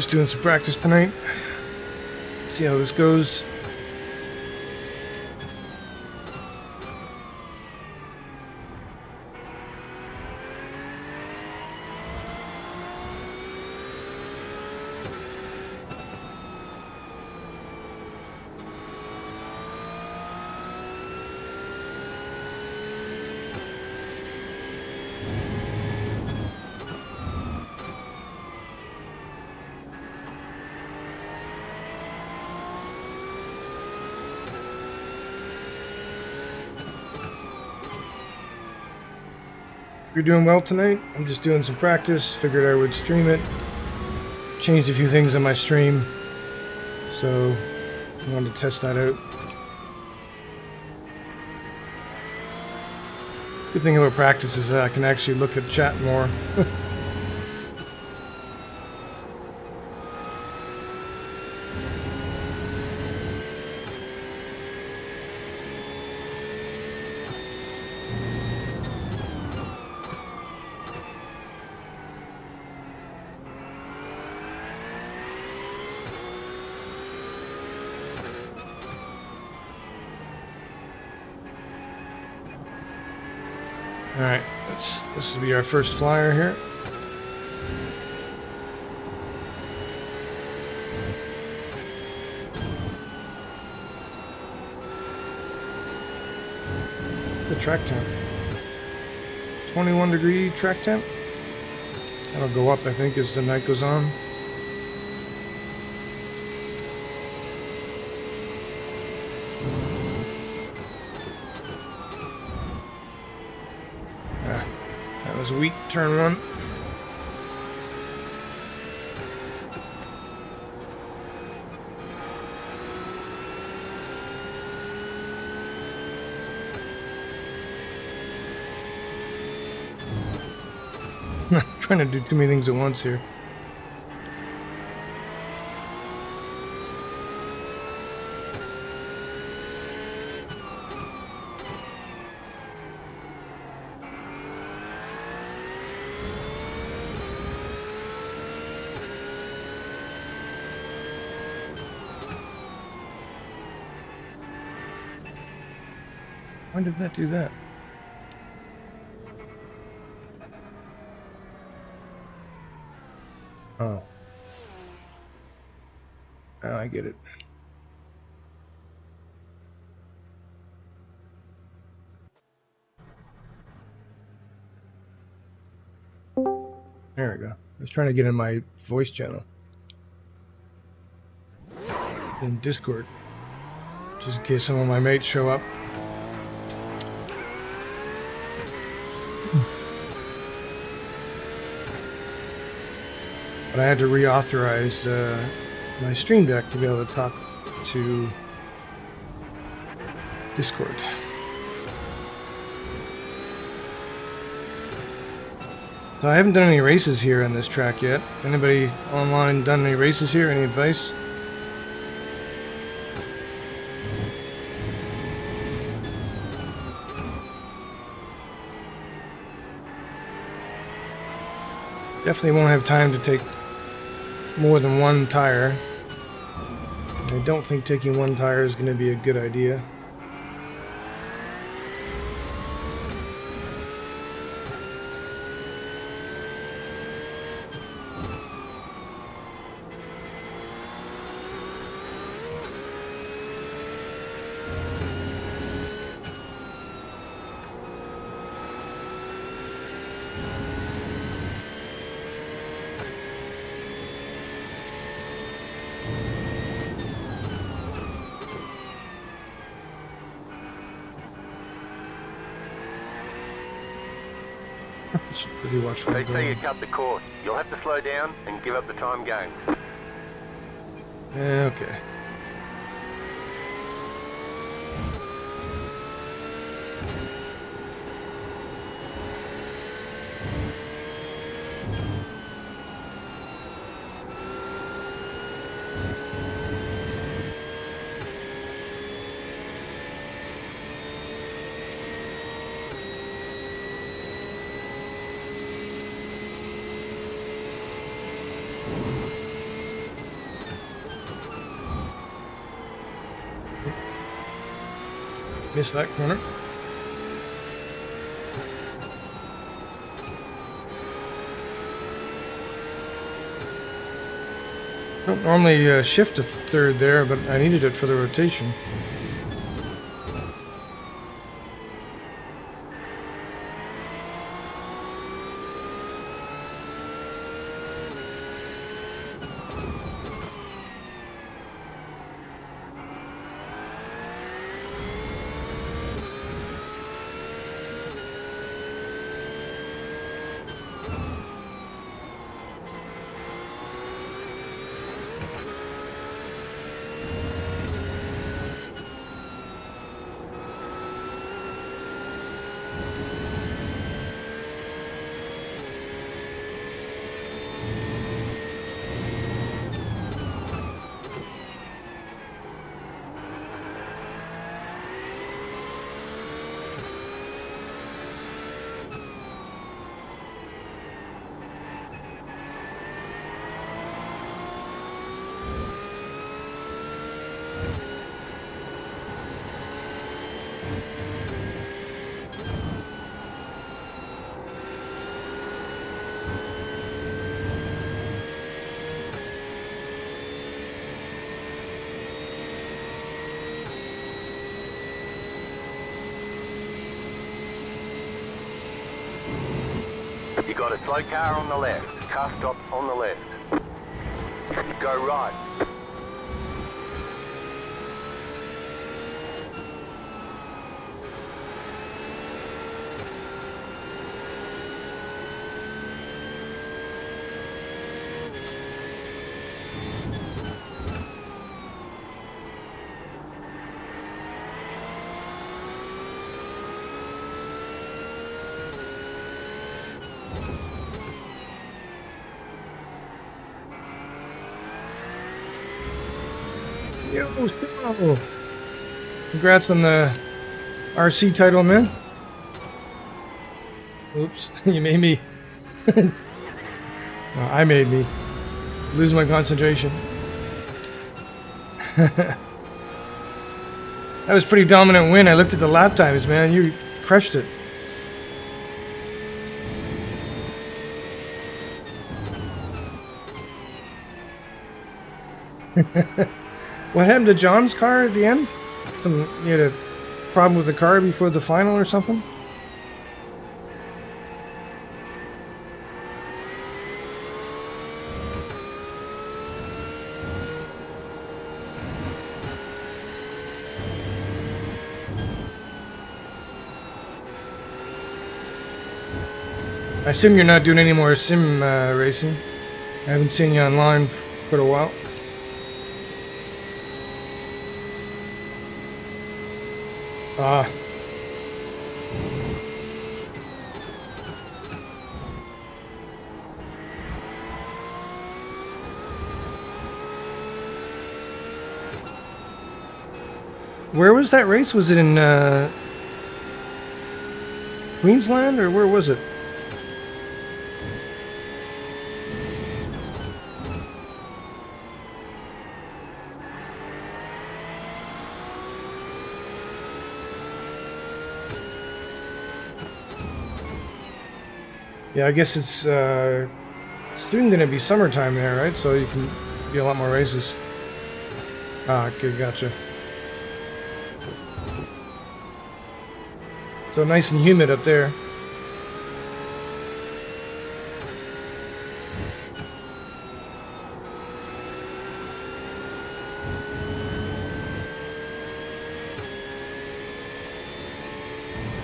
Just doing some practice tonight. See how this goes. You're doing well tonight. I'm just doing some practice. Figured I would stream it. Changed a few things on my stream, so I wanted to test that out. Good thing about practice is that I can actually look at chat more. Alright, this will be our first flyer here. The track temp. 21-degree track temp. That'll go up, I think, as the night goes on. That was wheat, turn one. I'm trying to do too many things at once here. Why did that do that? Oh. Now I get it. There we go. I was trying to get in my voice channel. In Discord. Just in case some of my mates show up. But I had to reauthorize my Stream Deck to be able to talk to Discord. So I haven't done any races here on this track yet. Anybody online done any races here? Any advice? Definitely won't have time to take more than one tire. I don't think taking one tire is going to be a good idea. Really watch where They I'm say you going. cut the course. You'll have to slow down and give up the time game. Yeah, okay. Missed that corner. Don't normally shift to third there, but I needed it for the rotation. You got a slow car on the left. Car stop on the left. Go right. Yo, Simo. Congrats on the RC title, man. Oops, you made me. I made me lose my concentration. That was a pretty dominant win. I looked at the lap times, man. You crushed it. What happened to John's car at the end? He had a problem with the car before the final or something? I assume you're not doing any more sim racing. I haven't seen you online for a while. Where was that race? Was it in Queensland, or where was it? Yeah, I guess it's soon going to be summertime there, right? So you can be a lot more races. Ah, okay, gotcha. So nice and humid up there.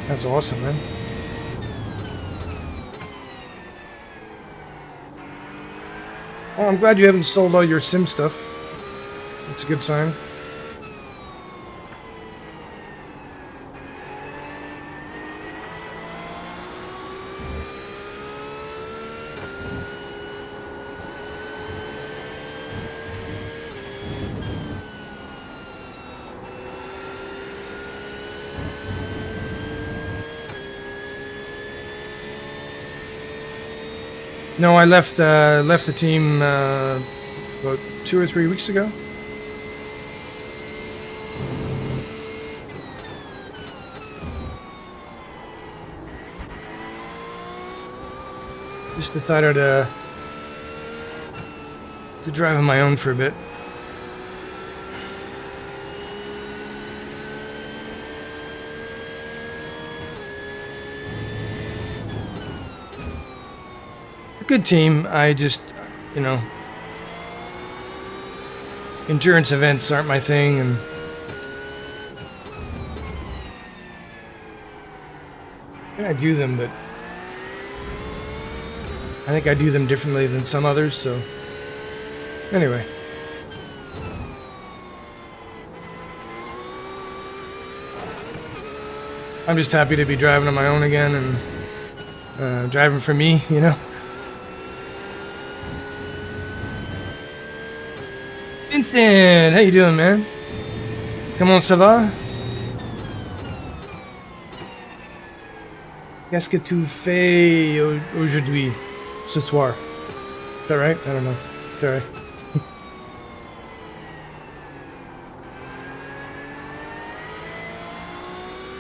That's awesome, man. Well, I'm glad you haven't sold all your sim stuff. That's a good sign. No, I left the team about 2 or 3 weeks ago. Just decided to drive on my own for a bit. A good team. I just, you know, endurance events aren't my thing, and I do them, but I think I do them differently than some others, so anyway. I'm just happy to be driving on my own again and driving for me, you know. Vincent, how you doing, man? Comment ça va? Qu'est-ce que tu fais aujourd'hui, ce soir? Is that right? I don't know. Sorry.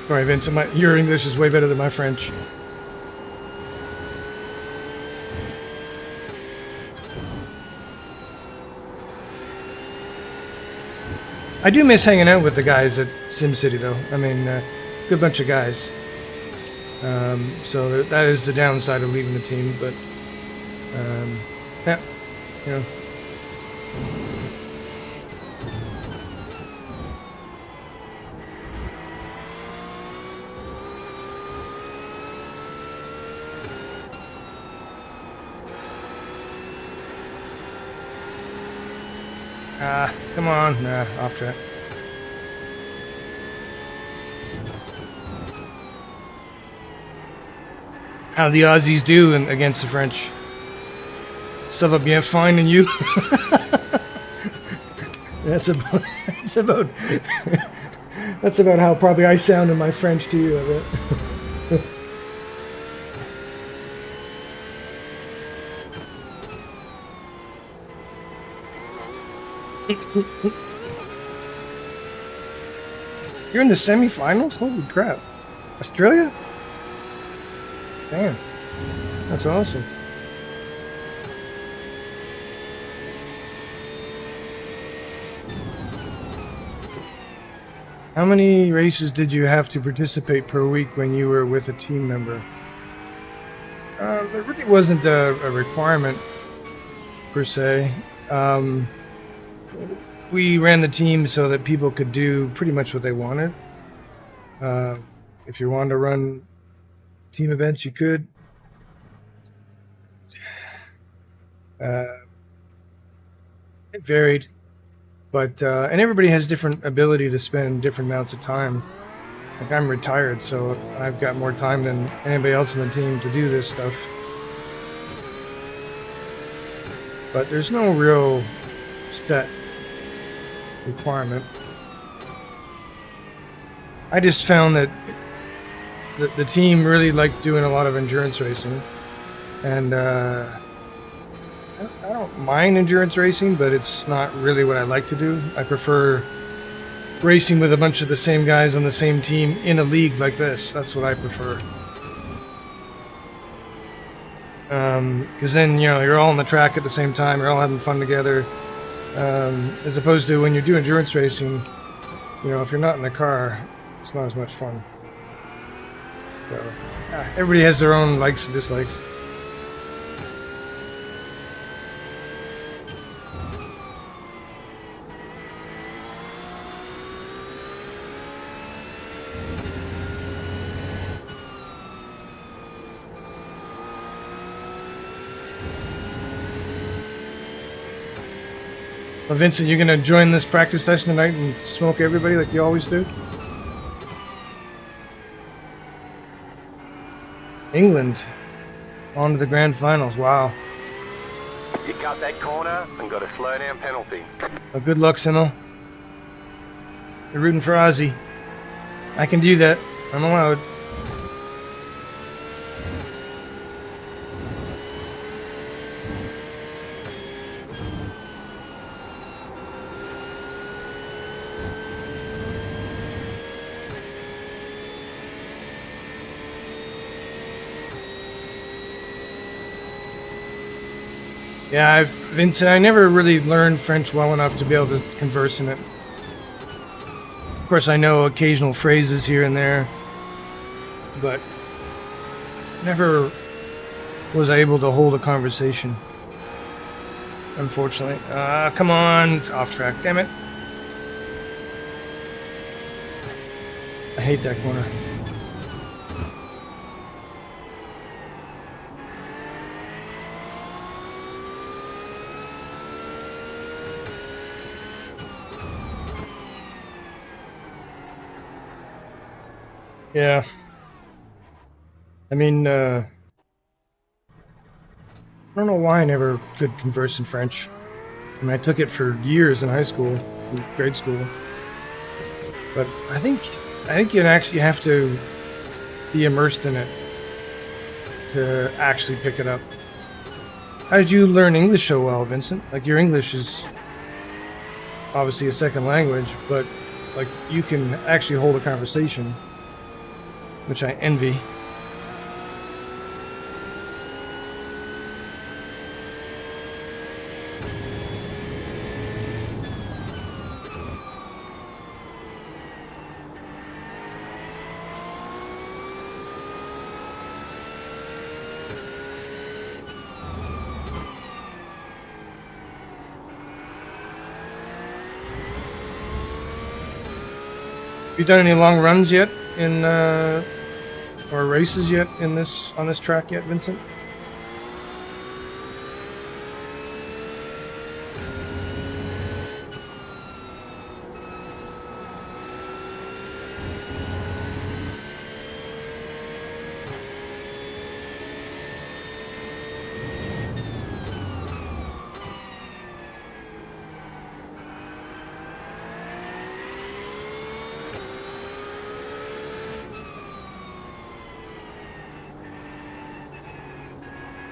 Sorry, Vincent. Your English is way better than my French. I do miss hanging out with the guys at SimCity, though. I mean, good bunch of guys. So that is the downside of leaving the team, but yeah, you know. Come on, nah, off track. How the Aussies do against the French. Ça va bien fine, and you? That's about that's about how probably I sound in my French to you, I bet. You're in the semifinals? Holy crap. Australia? Damn. That's awesome. How many races did you have to participate per week when you were with a team member? It really wasn't a requirement, per se. We ran the team so that people could do pretty much what they wanted. If you wanted to run team events, you could. It varied, but and everybody has different ability to spend different amounts of time. Like, I'm retired, so I've got more time than anybody else in the team to do this stuff. But there's no real set requirement. I just found that the team really liked doing a lot of endurance racing, and I don't mind endurance racing, but it's not really what I like to do. I prefer racing with a bunch of the same guys on the same team in a league like this. That's what I prefer. Because then, you know, you're all on the track at the same time, you're all having fun together. As opposed to when you do endurance racing, you know, if you're not in the car, it's not as much fun. So, everybody has their own likes and dislikes. Well, Vincent, you're gonna join this practice session tonight and smoke everybody like you always do? England on to the grand finals. Wow. You cut that corner and got a slow down penalty. Well, good luck, Simo. You're rooting for Ozzy. I can do that. I'm allowed. Yeah, Vincent, I never really learned French well enough to be able to converse in it. Of course, I know occasional phrases here and there, but never was I able to hold a conversation. Unfortunately. Come on, it's off track. Damn it. I hate that corner. Yeah. I mean, I don't know why I never could converse in French. I mean, I took it for years in high school, in grade school. But I think you actually have to be immersed in it to actually pick it up. How did you learn English so well, Vincent? Like, your English is obviously a second language, but like you can actually hold a conversation, which I envy. Have you done any long runs yet in or races yet in on this track yet, Vincent?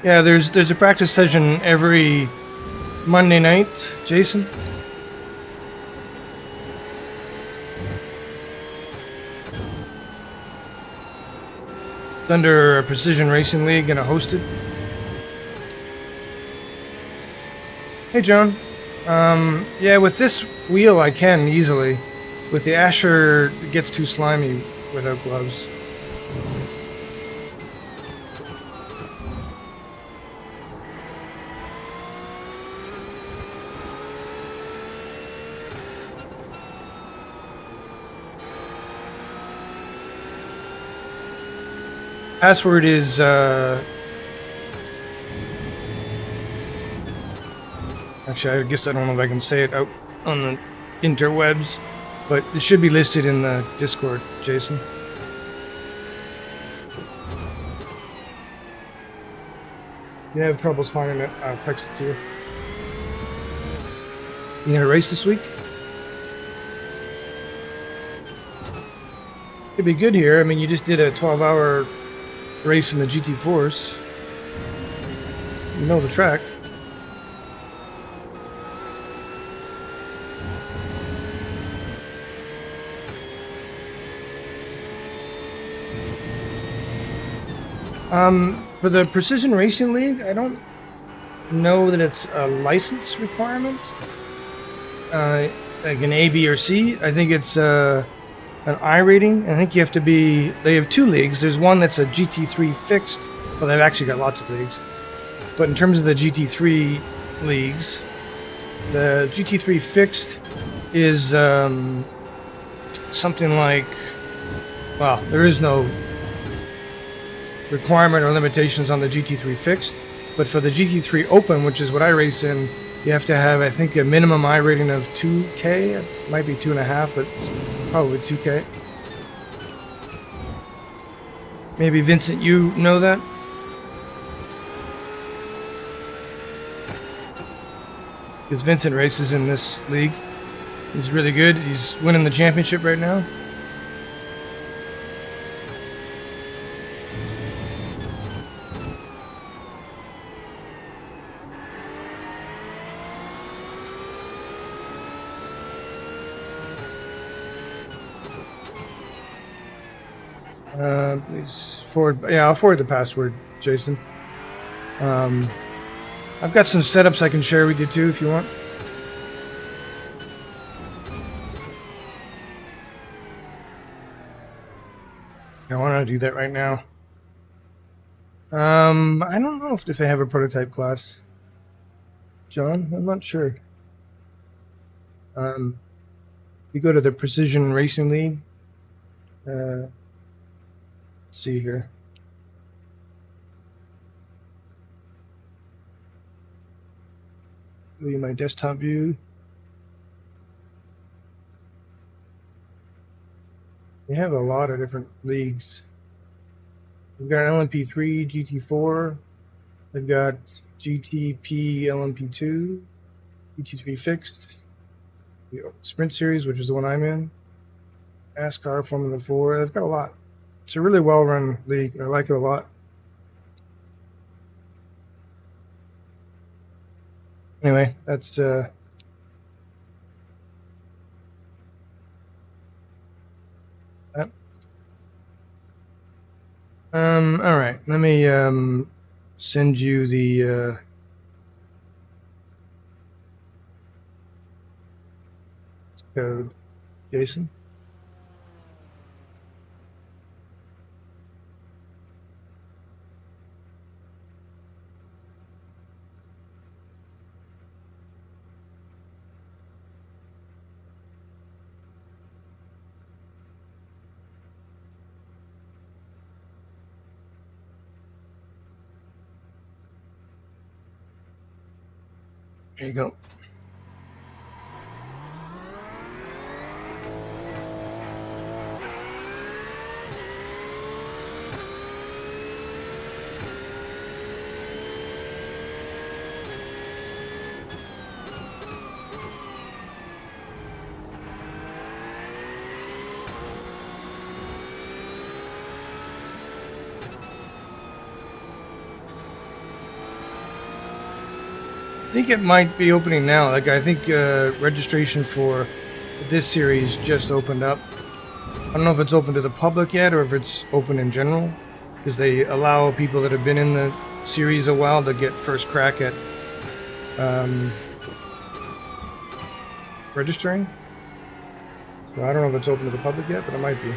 Yeah, there's a practice session every Monday night, Jason. It's under a Precision Racing League and I host it. Hey, John. Yeah, with this wheel I can easily. With the Asher, it gets too slimy without gloves. Password is actually, I guess I don't know if I can say it out on the interwebs, but it should be listed in the Discord, Jason. If you have troubles finding it, I'll text it to you. You gonna race this week? It'd be good here. I mean, you just did a 12-hour race in the GT4s. You know the track. For the Precision Racing League, I don't know that it's a license requirement. Like an A, B, or C. I think it's an I rating. I think you have to be. They have two leagues. There's one that's a GT3 fixed. Well, they've actually got lots of leagues. But in terms of the GT3 leagues, the GT3 fixed is something like. Well, there is no requirement or limitations on the GT3 fixed, but for the GT3 open, which is what I race in, you have to have, I think, a minimum I rating of 2K. It might be 2.5, but it's probably 2K. Maybe Vincent, you know that? Because Vincent races in this league. He's really good. He's winning the championship right now. Please forward. Yeah, I'll forward the password, Jason. I I've got some setups I can share with you too if you want. I want to do that right now. I don't know if they have a prototype class. John, I'm not sure. You go to the Precision Racing League. Let's see here. Show you my desktop view. They have a lot of different leagues. We've got an LMP3, GT4. They've got GTP, LMP2, GT3 Fixed, the Sprint Series, which is the one I'm in, NASCAR, Formula 4. They've got a lot. It's a really well-run league. I like it a lot. Anyway, that's all right. Let me send you the code, Jason. There you go. I think it might be opening now. Like, I think registration for this series just opened up. I don't know if it's open to the public yet or if it's open in general, because they allow people that have been in the series a while to get first crack at registering. So I don't know if it's open to the public yet, but it might be.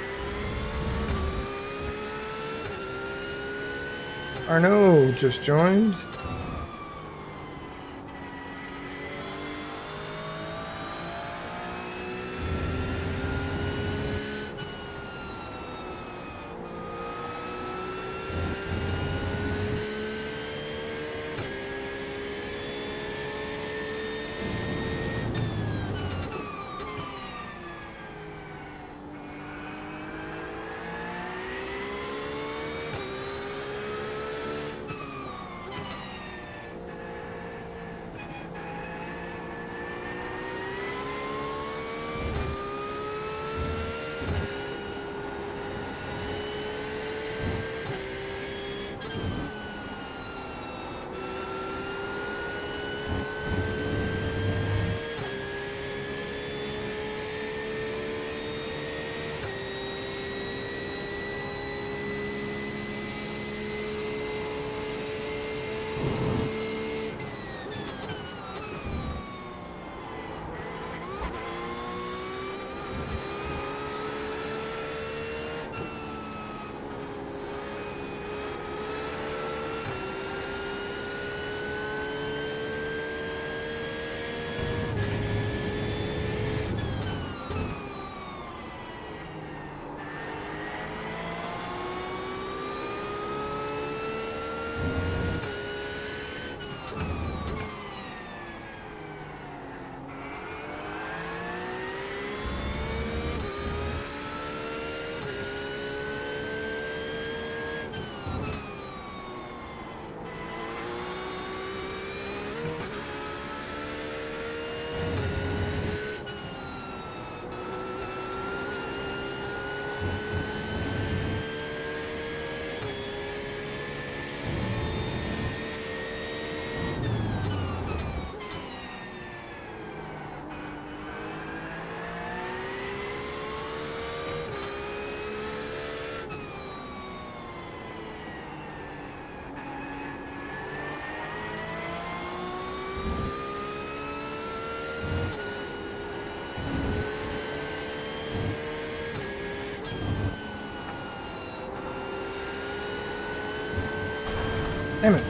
Arnaud just joined. Damn it.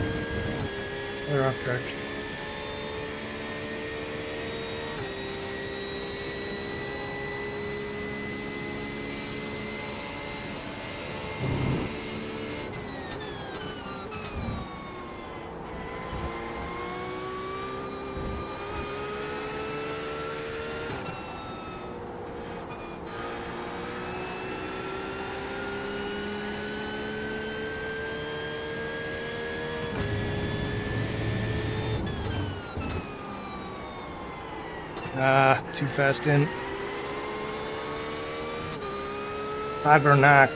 They're off track. Ah, too fast in. Lagernack.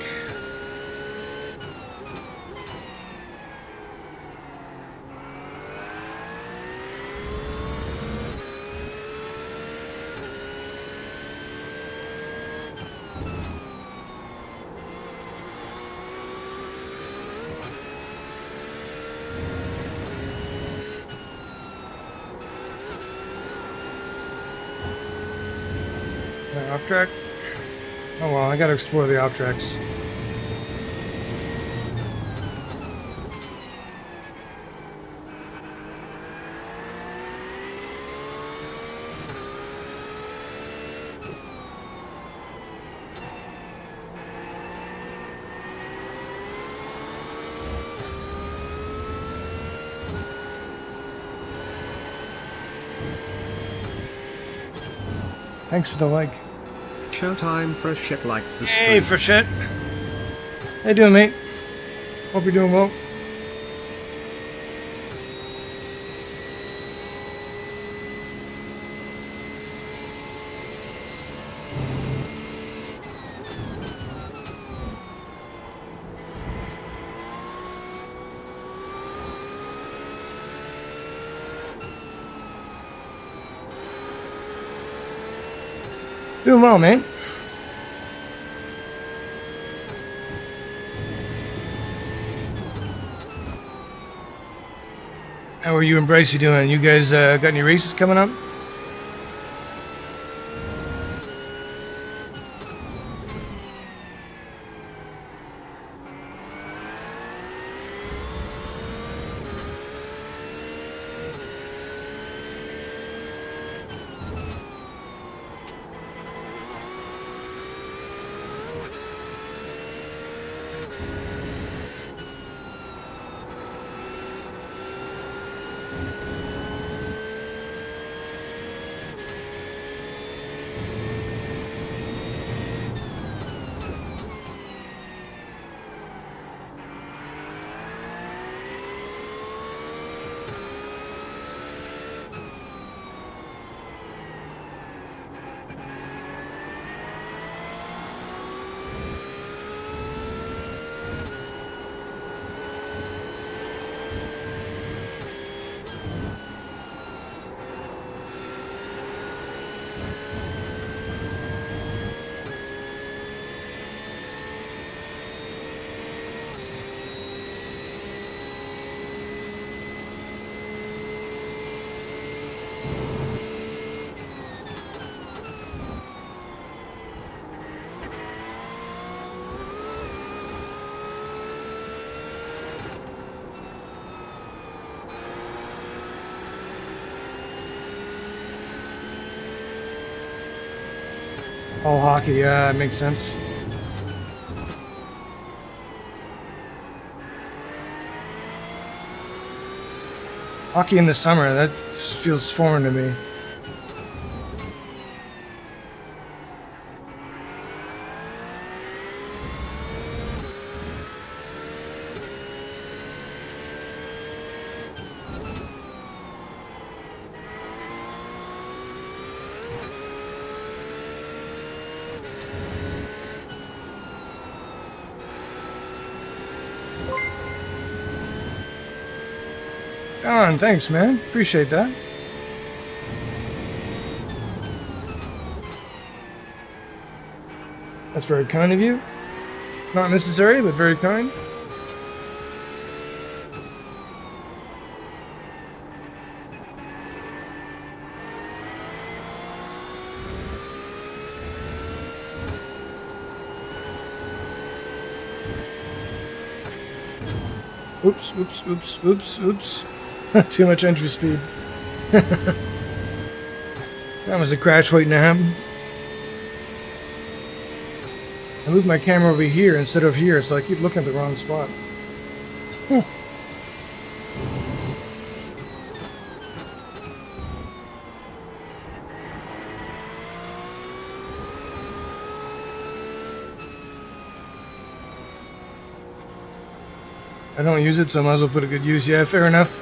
Off track? Oh well, I gotta explore the off tracks. Thanks for the like. Showtime for shit like the Hey, stream. for shit. How you doing, mate? Hope you're doing well. Doing well, man. How are you and Brycey doing? You guys got any races coming up? Oh, hockey, yeah, it makes sense. Hockey in the summer, that just feels foreign to me. John, thanks, man. Appreciate that. That's very kind of you. Not necessary, but very kind. Oops, oops, oops, oops, oops. Too much entry speed. That was a crash waiting to happen. I moved my camera over here instead of here, so I keep looking at the wrong spot. I don't use it, so I might as well put a good use. Yeah, fair enough.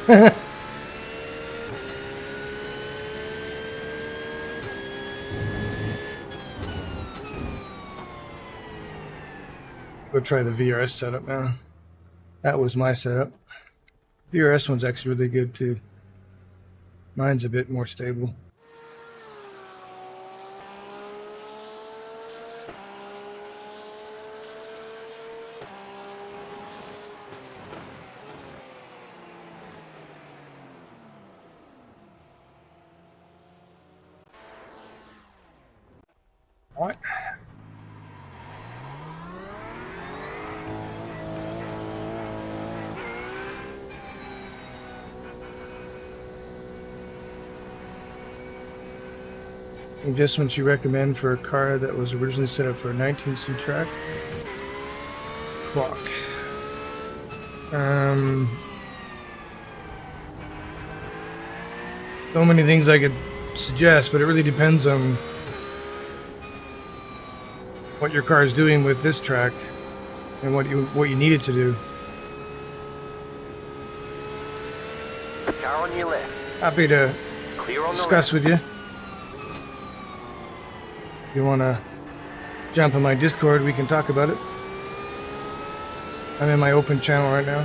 Go try the VRS setup now. That was my setup. VRS one's actually really good too. Mine's a bit more stable. All right. Adjustments you recommend for a car that was originally set up for a 19C track? Clock. So many things I could suggest, but it really depends on what your car is doing with this track and what you need it to do. Car on your left. Happy to Clear on discuss the left. with you. If you want to jump on my Discord, we can talk about it. I'm in my open channel right now.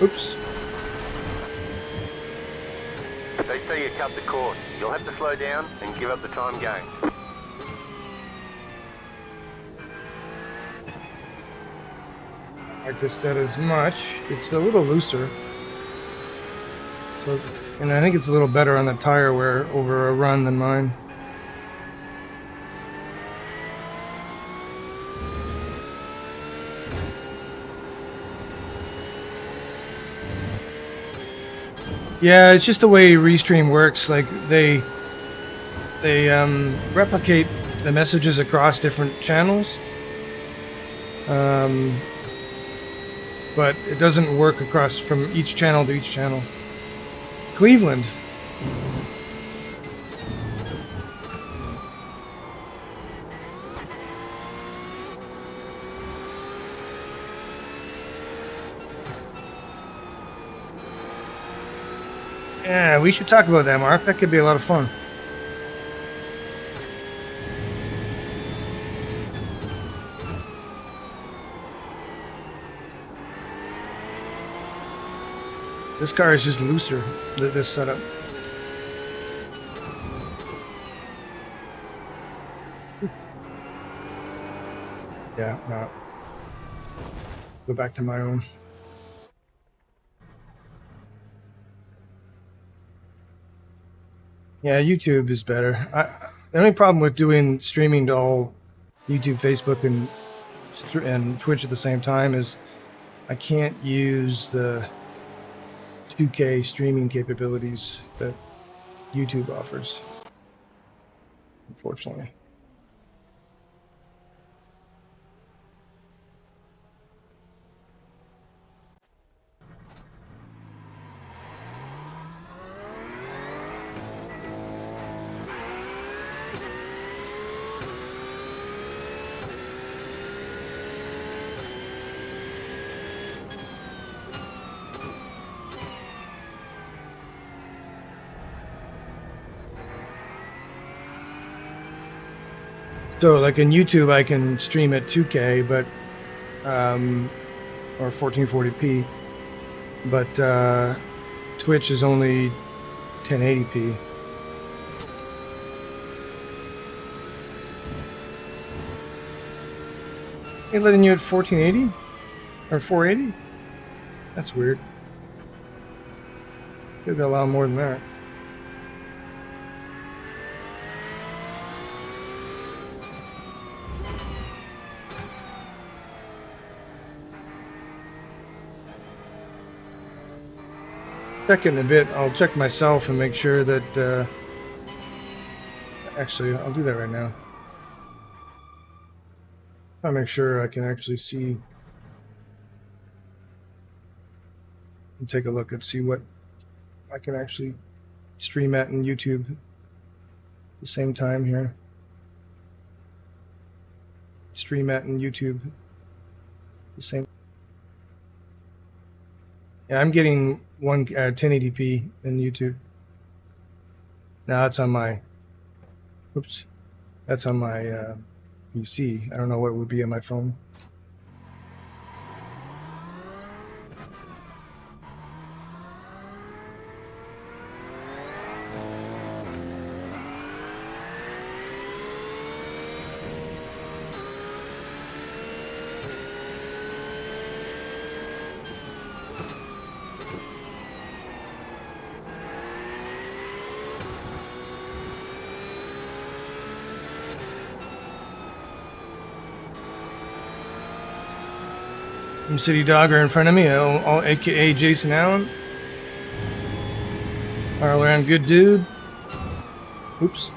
Oops. They say you cut the cord. You'll have to slow down and give up the time game. I like this set as much. It's a little looser. So, and I think it's a little better on the tire wear over a run than mine. Yeah, it's just the way Restream works. Like they replicate the messages across different channels, but it doesn't work across from each channel to each channel. Cleveland. Yeah, we should talk about that, Mark. That could be a lot of fun. This car is just looser, this setup. Yeah, no. Go back to my own. Yeah, YouTube is better. The only problem with doing streaming to all YouTube, Facebook, and Twitch at the same time is I can't use the 2K streaming capabilities that YouTube offers, unfortunately. So, like in YouTube, I can stream at 2K, but or 1440p, but Twitch is only 1080p. They letting you at 1480 or 480? That's weird. Could be a lot more than that. Check it in a bit. I'll check myself and make sure that. Actually, I'll do that right now. I'll make sure I can actually see and take a look and see what I can actually stream at in YouTube at the same time here. Stream at in YouTube. The same. Yeah, I'm getting 1080p in YouTube. Now that's on my. Oops. That's on my PC. I don't know what it would be on my phone. City Dogger in front of me, all aka Jason Allen. All around good dude. Oops.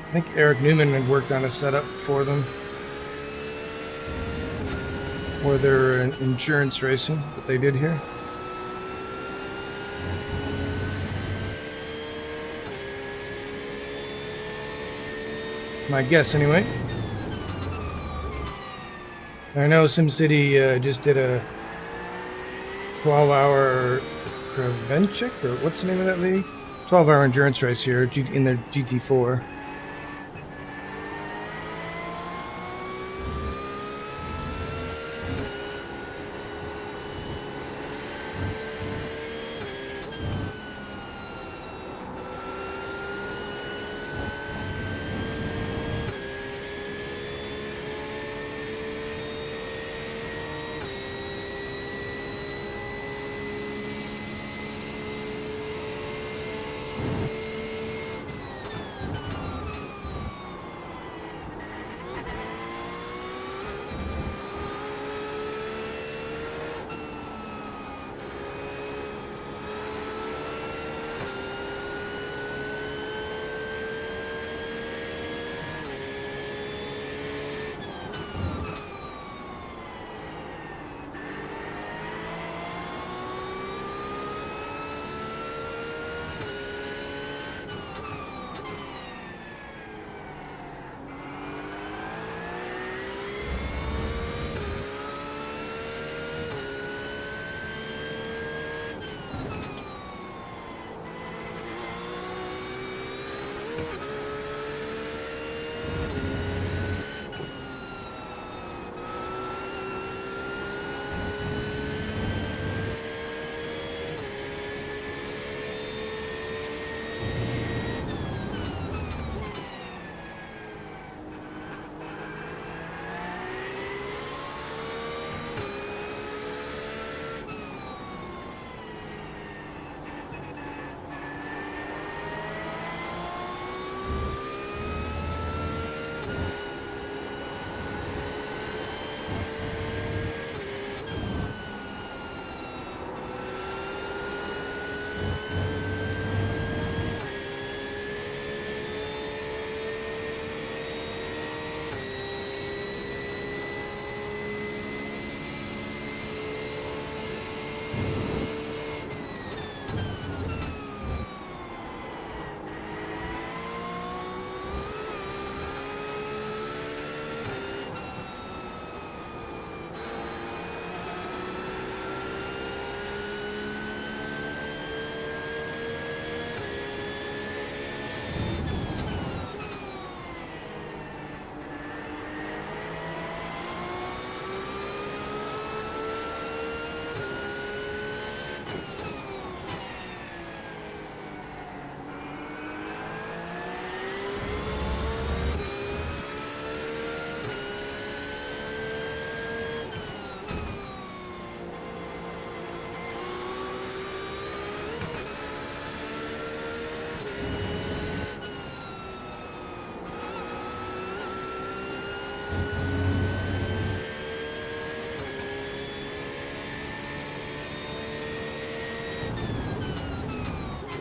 I think Eric Newman had worked on a setup for them for their insurance racing that they did here. My guess, anyway. I know SimCity just did a 12-hour Kravenchik, or what's the name of that league? 12-hour endurance race here in their GT4.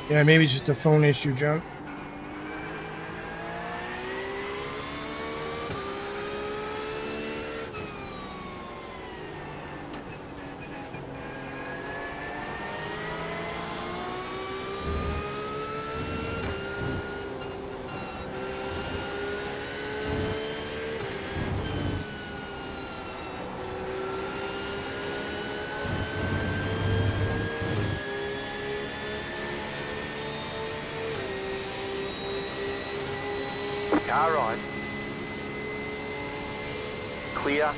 Yeah, maybe it's just a phone issue, John. Car right. Clear.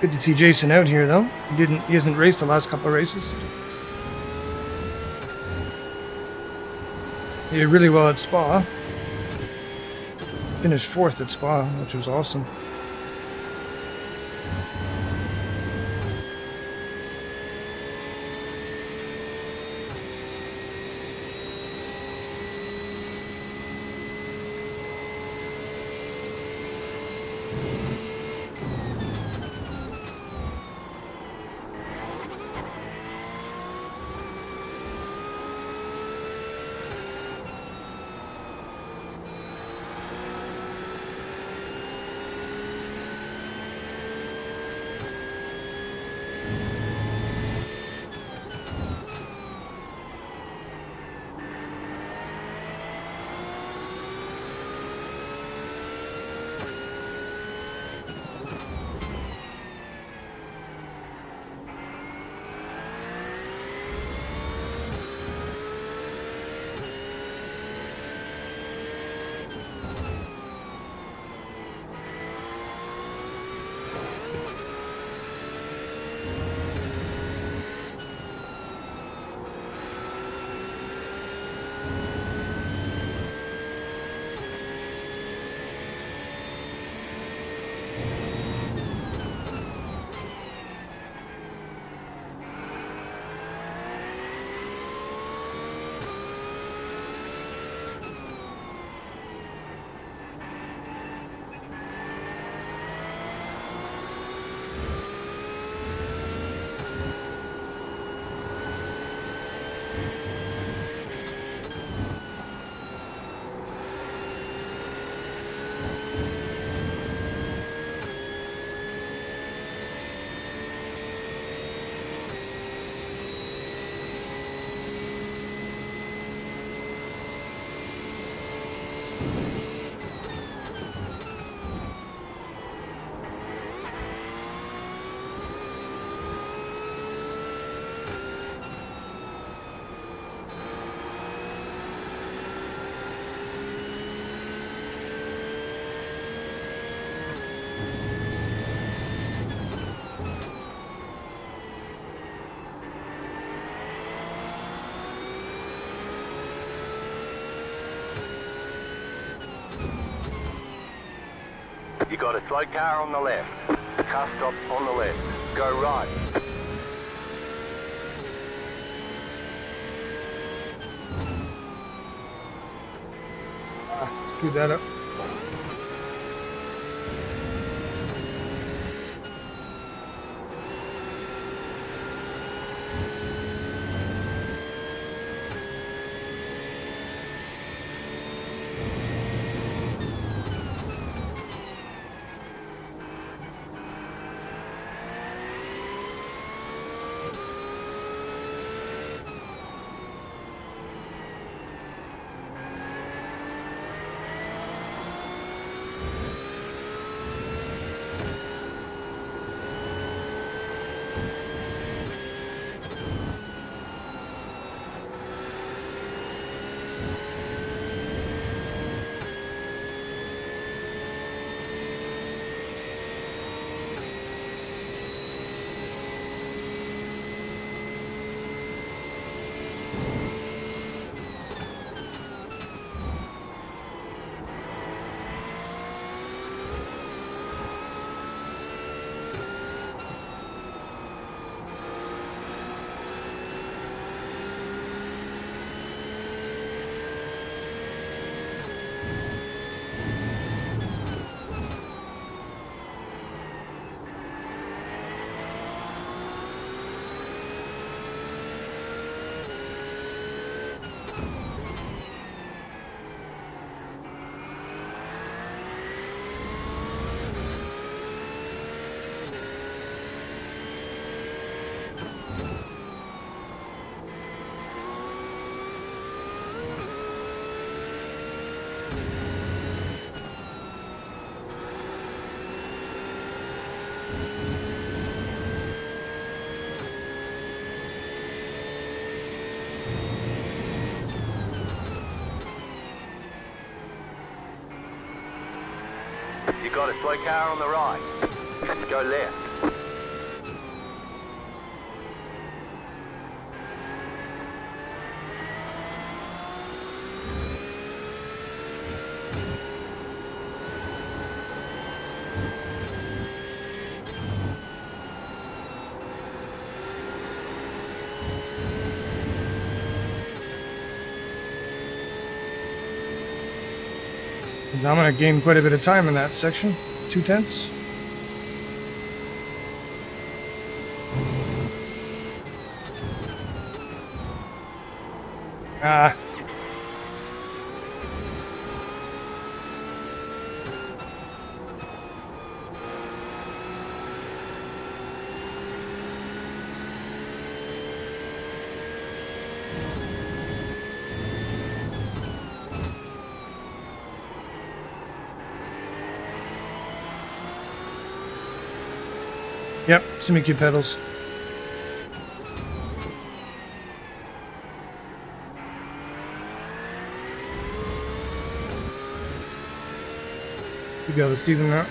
Good to see Jason out here, though. He hasn't raced the last couple of races. He did really well at Spa. Finished 4th at Spa, which was awesome. You got a slow car on the left. Car stop on the left. Go right. Screwed that up. You got a slow car on the right. Go left. I'm going to gain quite a bit of time in that section. 2/10. Ah. Yep, semi-Q pedals. You'll be able to see them now.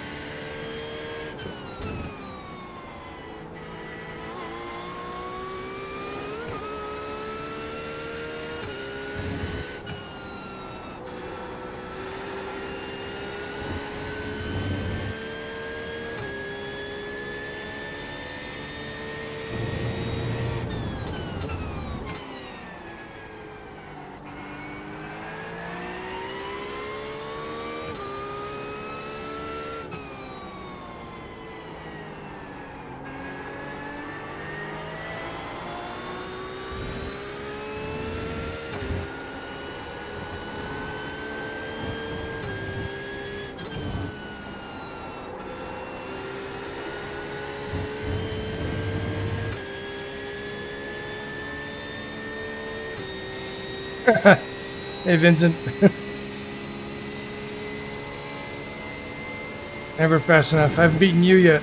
Hey, Vincent. Never fast enough. I haven't beaten you yet.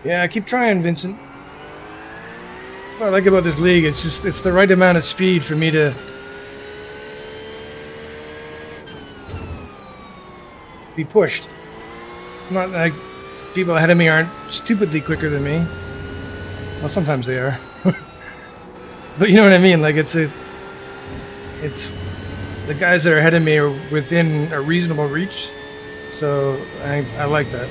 Yeah, keep trying, Vincent. That's what I like about this league. It's the right amount of speed for me to be pushed. It's not like people ahead of me aren't stupidly quicker than me. Well, sometimes they are. But you know what I mean? Like it's the guys that are ahead of me are within a reasonable reach. So I like that.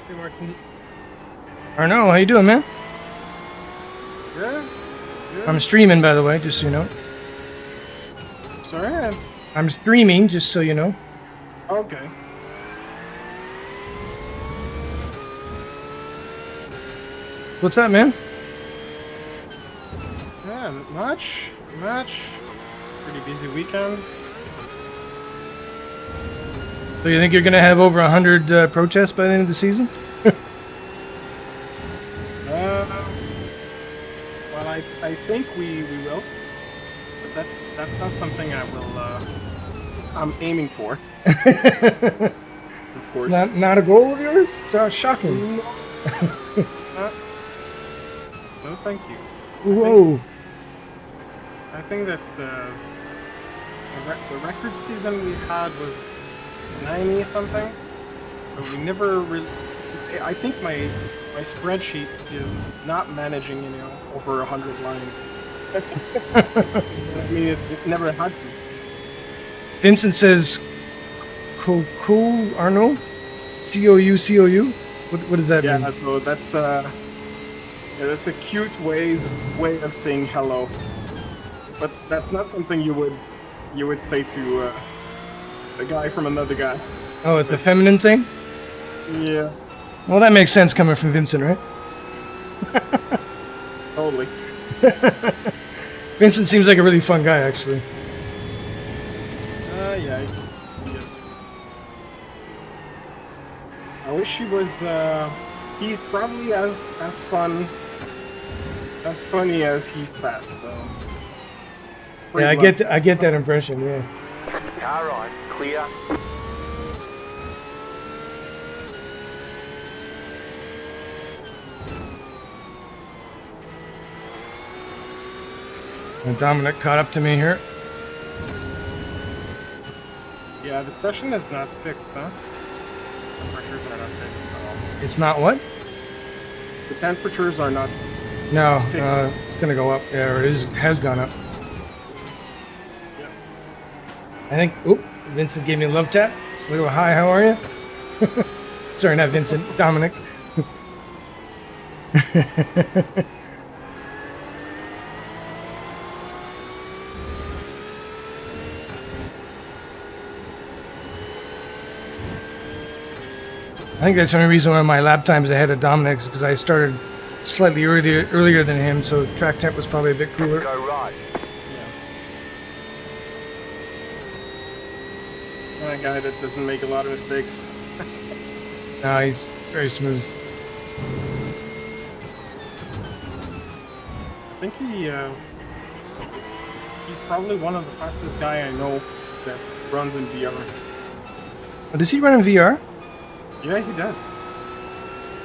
Hey, Martin. Arno, how you doing, man? Yeah. I'm streaming, by the way, just so you know. Sorry. I'm streaming, just so you know. Okay. What's up, man? Yeah, not much. Pretty busy weekend. So you think you're gonna have over 100 protests by the end of the season? Well, I think we will, but that's not something I will. I'm aiming for. Of course. It's not a goal of yours? It's shocking. No. No, thank you. Whoa. I think that's the record season we had was 90 something. So we never really. I think my spreadsheet is not managing, over 100 lines. I mean, it never had to. Vincent says, "Cool, Arnold, COU." What does that mean? Yeah, so that's a cute way of saying hello, but that's not something you would say to a guy from another guy. Oh, it's a feminine thing. Yeah, Well, that makes sense coming from Vincent, right? totally. Vincent seems like a really fun guy, actually. Yeah, yes. I wish he was. He's probably as funny as he's fast. So. Yeah, I get that impression. Yeah. Car right, clear. And Dominic caught up to me here. Yeah, the session is not fixed, huh? Temperatures are not fixed at all. It's not what? The temperatures are not. No, it's gonna go up. Yeah, or has gone up. Yeah. I think. Oop, Vincent gave me a love tap. It's a little hi. How are you? Sorry, not Vincent. Dominic. I think that's the only reason why my lap time's ahead of Dominic's, because I started slightly earlier than him, so track temp was probably a bit cooler. Go right. Yeah. A guy that doesn't make a lot of mistakes. No, he's very smooth. I think he's probably one of the fastest guy I know that runs in VR. Oh, does he run in VR? Yeah, he does.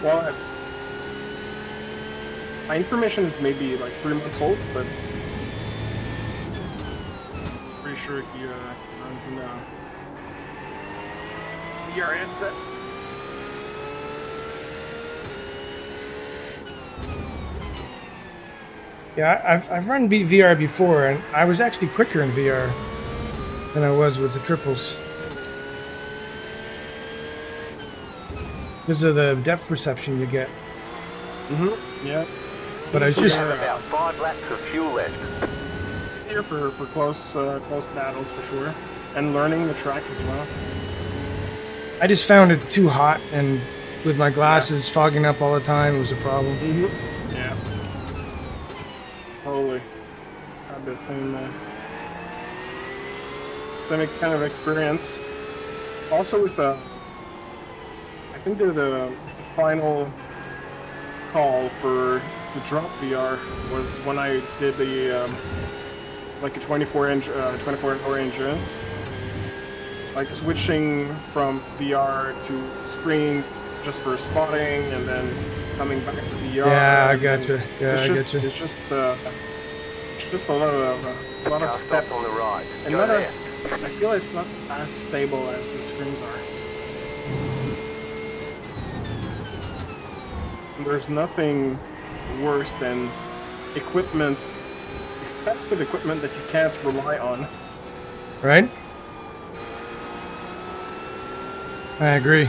Well, my information is maybe like 3 months old, but pretty sure he runs in a VR headset. Yeah, I've run VR before, and I was actually quicker in VR than I was with the triples. because of the depth perception you get. Yeah. But I was just About 5 laps of fuel left. It's easier for close battles for sure, and learning the track as well. I just found it too hot, and with my glasses fogging up all the time, it was a problem. Yeah. Totally. Had the same kind of experience. Also with I think they're the final call to drop VR was when I did the like a 24-hour endurance, like switching from VR to screens just for spotting, and then coming back to VR. Yeah, I gotcha. Yeah, I it's getcha. It's just a lot of Car stop steps, on the right. and Go not there. as I feel it's not as stable as the screens are. And there's nothing worse than expensive equipment that you can't rely on. Right? I agree.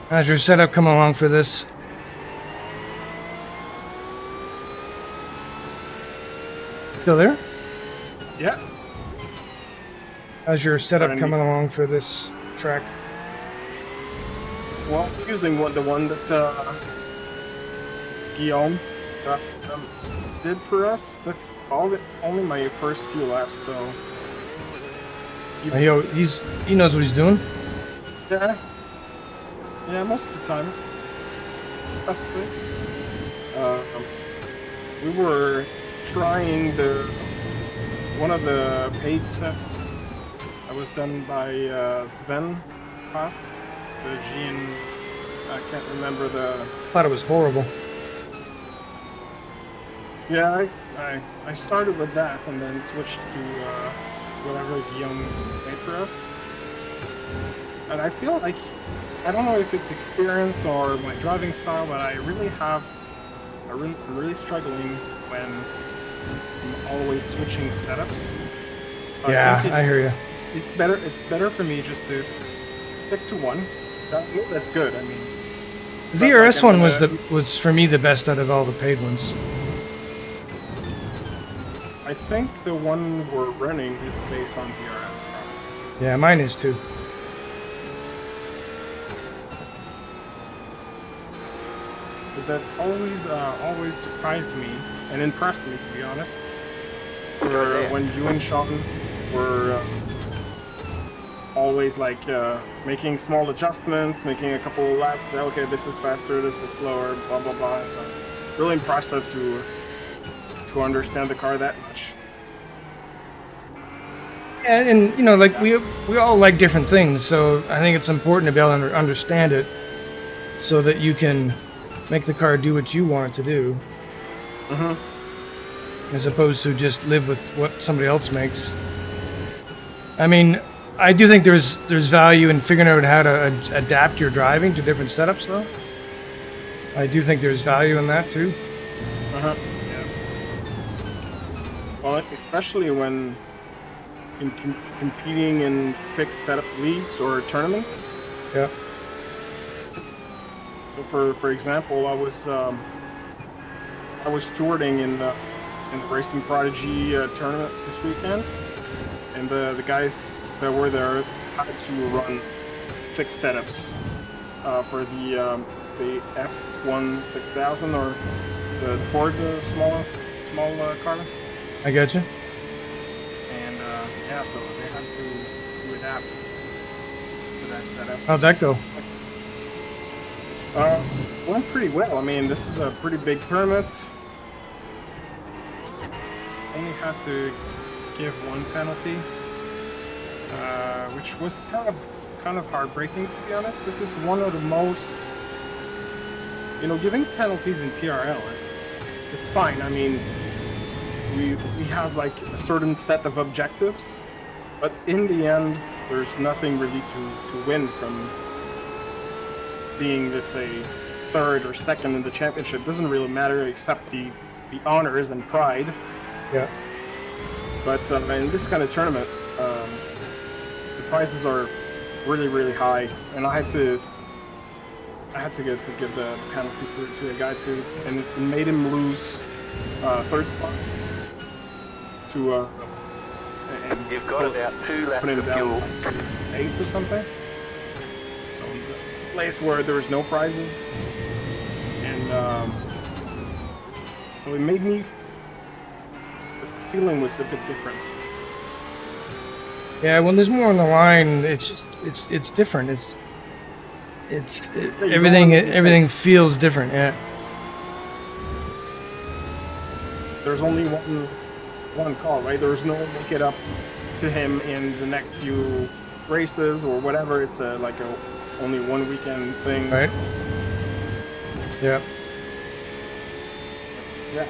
How's your setup coming along for this? Still there? Yeah. How's your setup Fine. coming along for this track? Well, using the one that Guillaume did for us. That's only my first few laps, so. He knows what he's doing. Yeah, most of the time. That's it. We were trying one of the paid sets that was done by Sven Pass, the GN. I can't remember the. Thought it was horrible. Yeah, I started with that and then switched to whatever Guillaume made for us. And I feel like, I don't know if it's experience or my driving style, but I'm really struggling when I'm always switching setups. So Yeah, think I hear you. It's better for me just to stick to one. That's good. I mean, The VRS one was for me the best out of all the paid ones. I think the one we're running is based on DRS. Probably. Yeah, mine is too. Because that always surprised me and impressed me, to be honest. When you and Sean were always like making small adjustments, making a couple of laps. Say, okay, this is faster, this is slower, blah blah blah. So really impressive to understand the car that much. And you know, like we all like different things, so I think it's important to be able to understand it, so that you can make the car do what you want it to do, as opposed to just live with what somebody else makes. I mean, I do think there's value in figuring out how to adapt your driving to different setups, though. I do think there's value in that too. Yeah. Well, especially when competing in fixed setup leagues or tournaments. Yeah. So for example, I was touring in the Racing Prodigy tournament this weekend, and the guys that were there had to run fixed setups for the F1 6000 or the Ford small car. I got you. And yeah, so they had to adapt to that setup. How'd that go? Went pretty well. I mean, this is a pretty big tournament. Only had to give one penalty, which was kind of heartbreaking, to be honest. This is one of the most, giving penalties in PRL is fine. I mean, we have like a certain set of objectives, but in the end, there's nothing really to win from being, let's say, third or second in the championship. Doesn't really matter except the honors and pride. Yeah. But in this kind of tournament, the prizes are really, really high, and I had to give the penalty to a guy too, and it made him lose third spot to and You've got about 2 laps put him of down fuel. to eighth or something. So the place where there was no prizes, and so it made me. The feeling was a bit different. Yeah, when there's more on the line, it's just it's different. Everything feels different. Yeah. There's only one call, right? There's no make it up to him in the next few races or whatever. It's like only one weekend thing. Right. Yeah. Yeah.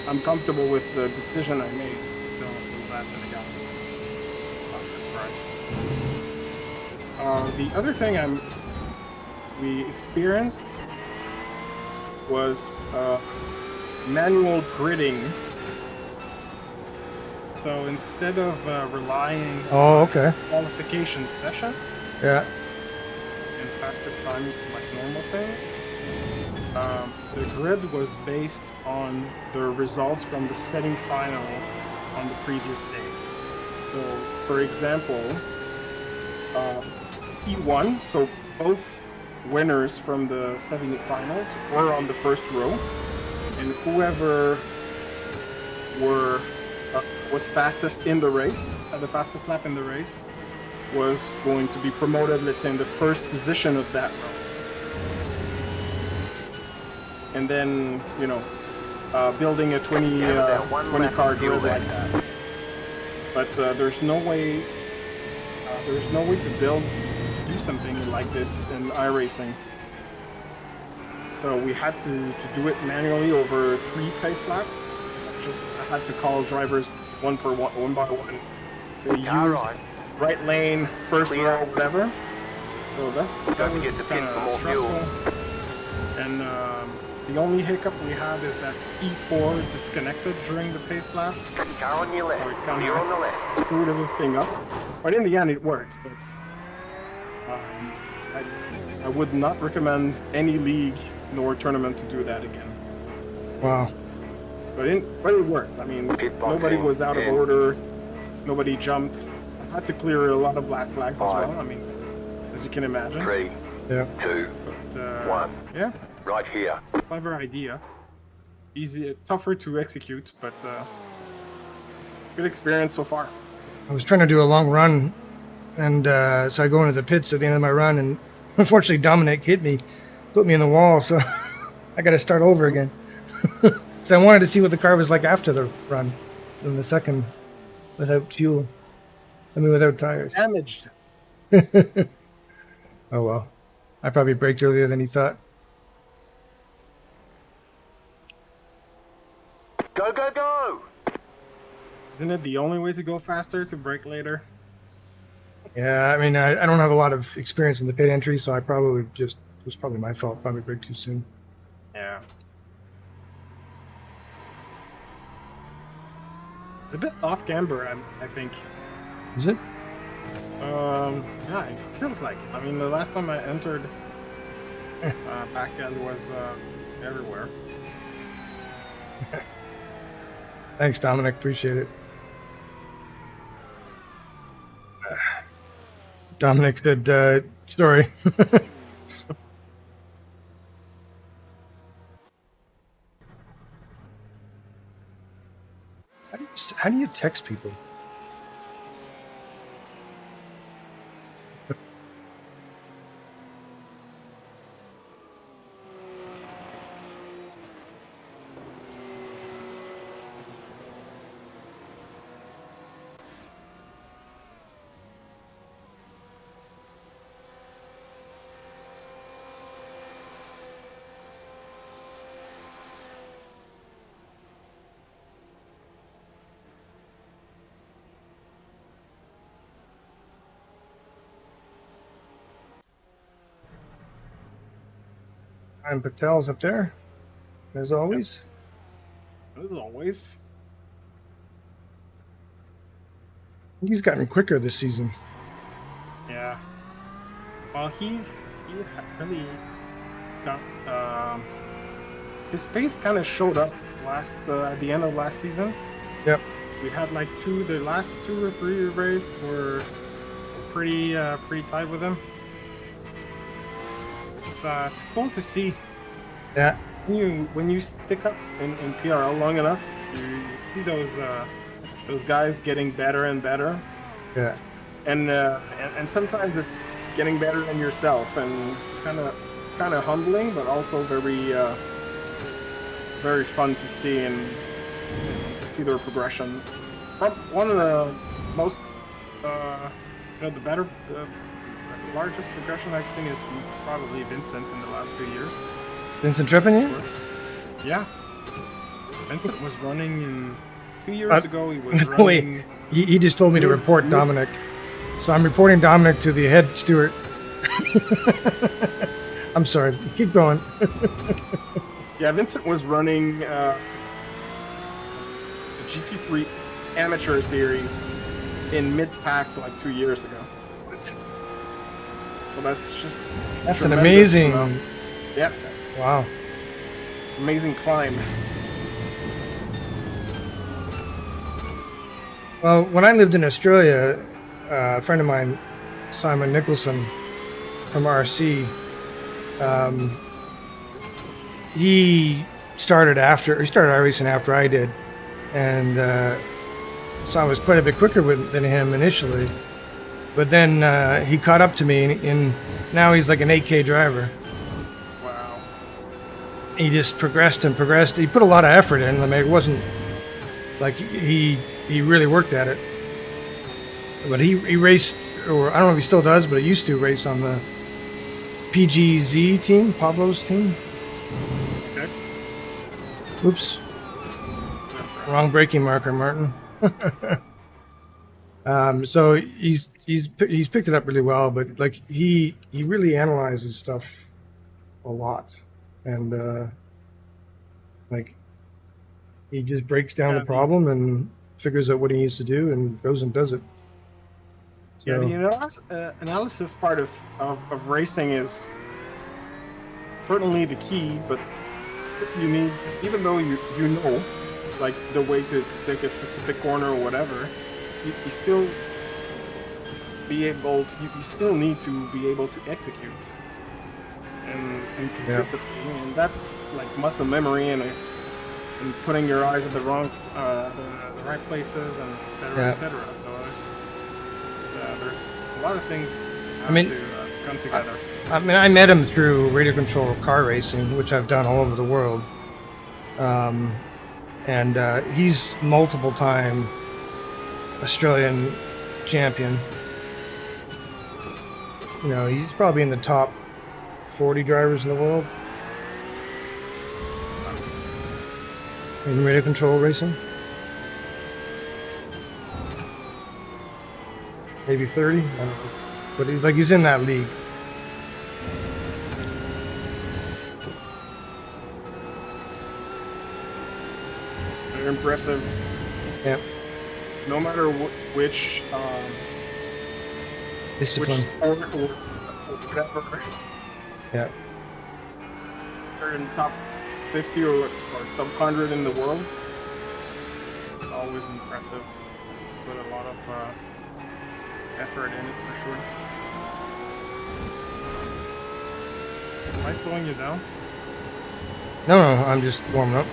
I'm comfortable with the decision I made. Still, for that and again. Lost this price. The other thing we experienced was manual gridding. So instead of relying Oh, on okay. qualification session Yeah. and fastest time like normal thing, the grid was based on the results from the setting final on the previous day. So, for example, P1, so both winners from the setting finals were on the first row, and whoever was fastest in the race, the fastest lap in the race, was going to be promoted, let's say, in the first position of that row. And then, building a 20 car grid like that. But there's no way to do something like this in iRacing. So we had to do it manually over 3 pace laps. I had to call drivers one by one. So use right lane, first row, whatever. So that was kind of stressful. And the only hiccup we had is that E4 disconnected during the pace laps. Car on your left. So it kind You're on the of left. screwed everything up. But in the end, it worked. But I would not recommend any league nor tournament to do that again. Wow. But it worked. I mean, nobody was out of order. Nobody jumped. I had to clear a lot of black flags as well. I mean, as you can imagine. 3, Yeah. 2, But, 1. yeah, Right here. clever idea. Easy, tougher to execute, but good experience so far. I was trying to do a long run, and so I go into the pits at the end of my run, and unfortunately Dominic hit me, put me in the wall, so I got to start over again. So I wanted to see what the car was like after the run, in the second, without fuel. I mean, without tires. Damaged. Oh well, I probably braked earlier than he thought. Go, go, go! Isn't it the only way to go faster to brake later? Yeah, I mean, I don't have a lot of experience in the pit entry, so I probably it was probably my fault. Probably braked too soon. Yeah. It's a bit off camber, I think. Is it? Yeah, it feels like it. I mean, the last time I entered, back end was everywhere. Thanks, Dominic. Appreciate it. Dominic said, story. How do you text people? And Patel's up there, as always. As always. He's gotten quicker this season. Yeah. Well, he really got his pace kind of showed up at the end of last season. Yep. We had like the last 2 or 3 races were pretty tight with him. It's cool to see. Yeah. When you stick up in PRL long enough, you see those guys getting better and better. Yeah. And sometimes it's getting better than yourself, and kind of humbling, but also very fun to see, and to see their progression. One of the most the largest progression I've seen is probably Vincent in the last 2 years. Vincent Trepanier? Yeah. Vincent was running 2 years ago. He was Wait, running. he just told me to report Dominic. So I'm reporting Dominic to the head steward. I'm sorry. Keep going. Yeah, Vincent was running the GT3 Amateur Series in mid-pack like 2 years ago. So that's an amazing. Yeah. Wow. Amazing climb. Well, when I lived in Australia, a friend of mine, Simon Nicholson from RC, he started iRacing after I did, and so I was quite a bit quicker than him initially. But then he caught up to me, and now he's like an 8K driver. Wow. He just progressed and progressed. He put a lot of effort in. I mean, it wasn't like he really worked at it. But he raced, or I don't know if he still does, but he used to race on the PGZ team, Pablo's team. Okay. Oops. Wrong braking marker, Martin. So he's picked it up really well, but like he really analyzes stuff a lot, and like he just breaks down the problem and figures out what he needs to do and goes and does it. So, yeah, the analysis part of racing is certainly the key, but you need, even though you know like the way to take a specific corner or whatever, you still you still need to be able to execute and consistently, and that's like muscle memory and putting your eyes at the right places, and etc. etc. So there's a lot of things to come together. I mean, I met him through radio control car racing, which I've done all over the world, and he's multiple time Australian champion. You know, he's probably in the top 40 drivers in the world in radio control racing. Maybe 30, I don't know. But he's in that league. Very impressive. Yep. No matter which Discipline. which sport or whatever. Yeah. They're in top 50 or top 100 in the world. It's always impressive. Put a lot of effort in it for sure. Am I slowing you down? No, I'm just warming up.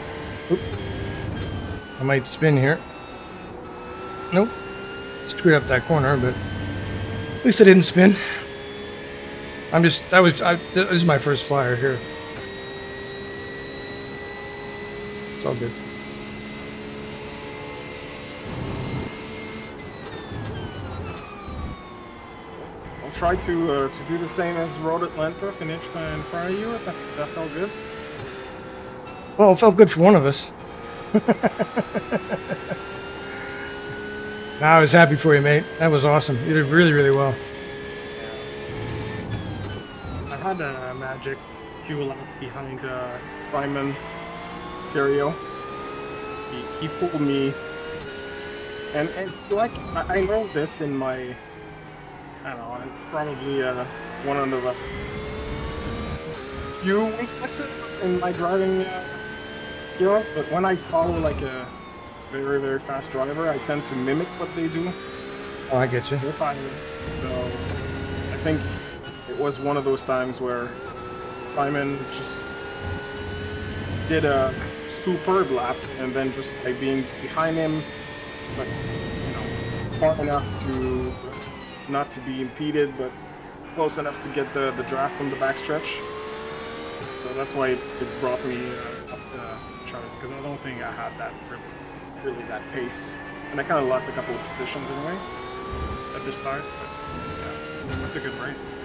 Oop. I might spin here. Nope. Screwed up that corner, but at least I didn't spin. This is my first flyer here. It's all good. I'll try to do the same as Road Atlanta, finish in front of you, if that felt good. Well, it felt good for one of us. I was happy for you, mate. That was awesome. You did really, really well. I had a magic fuel up behind Simon Terrio. He pulled me And it's like, I know this in my, I don't know, it's probably one of the few weaknesses in my driving skills, but when I follow like a very, very fast driver, I tend to mimic what they do. Oh, I get you. They're fine. So I think it was one of those times where Simon just did a superb lap, and then just by being behind him, but far enough to not to be impeded, but close enough to get the draft on the backstretch. So that's why it brought me up the charts, because I don't think I had that really that pace, and I kind of lost a couple of positions anyway at the start. But yeah, it was a good race.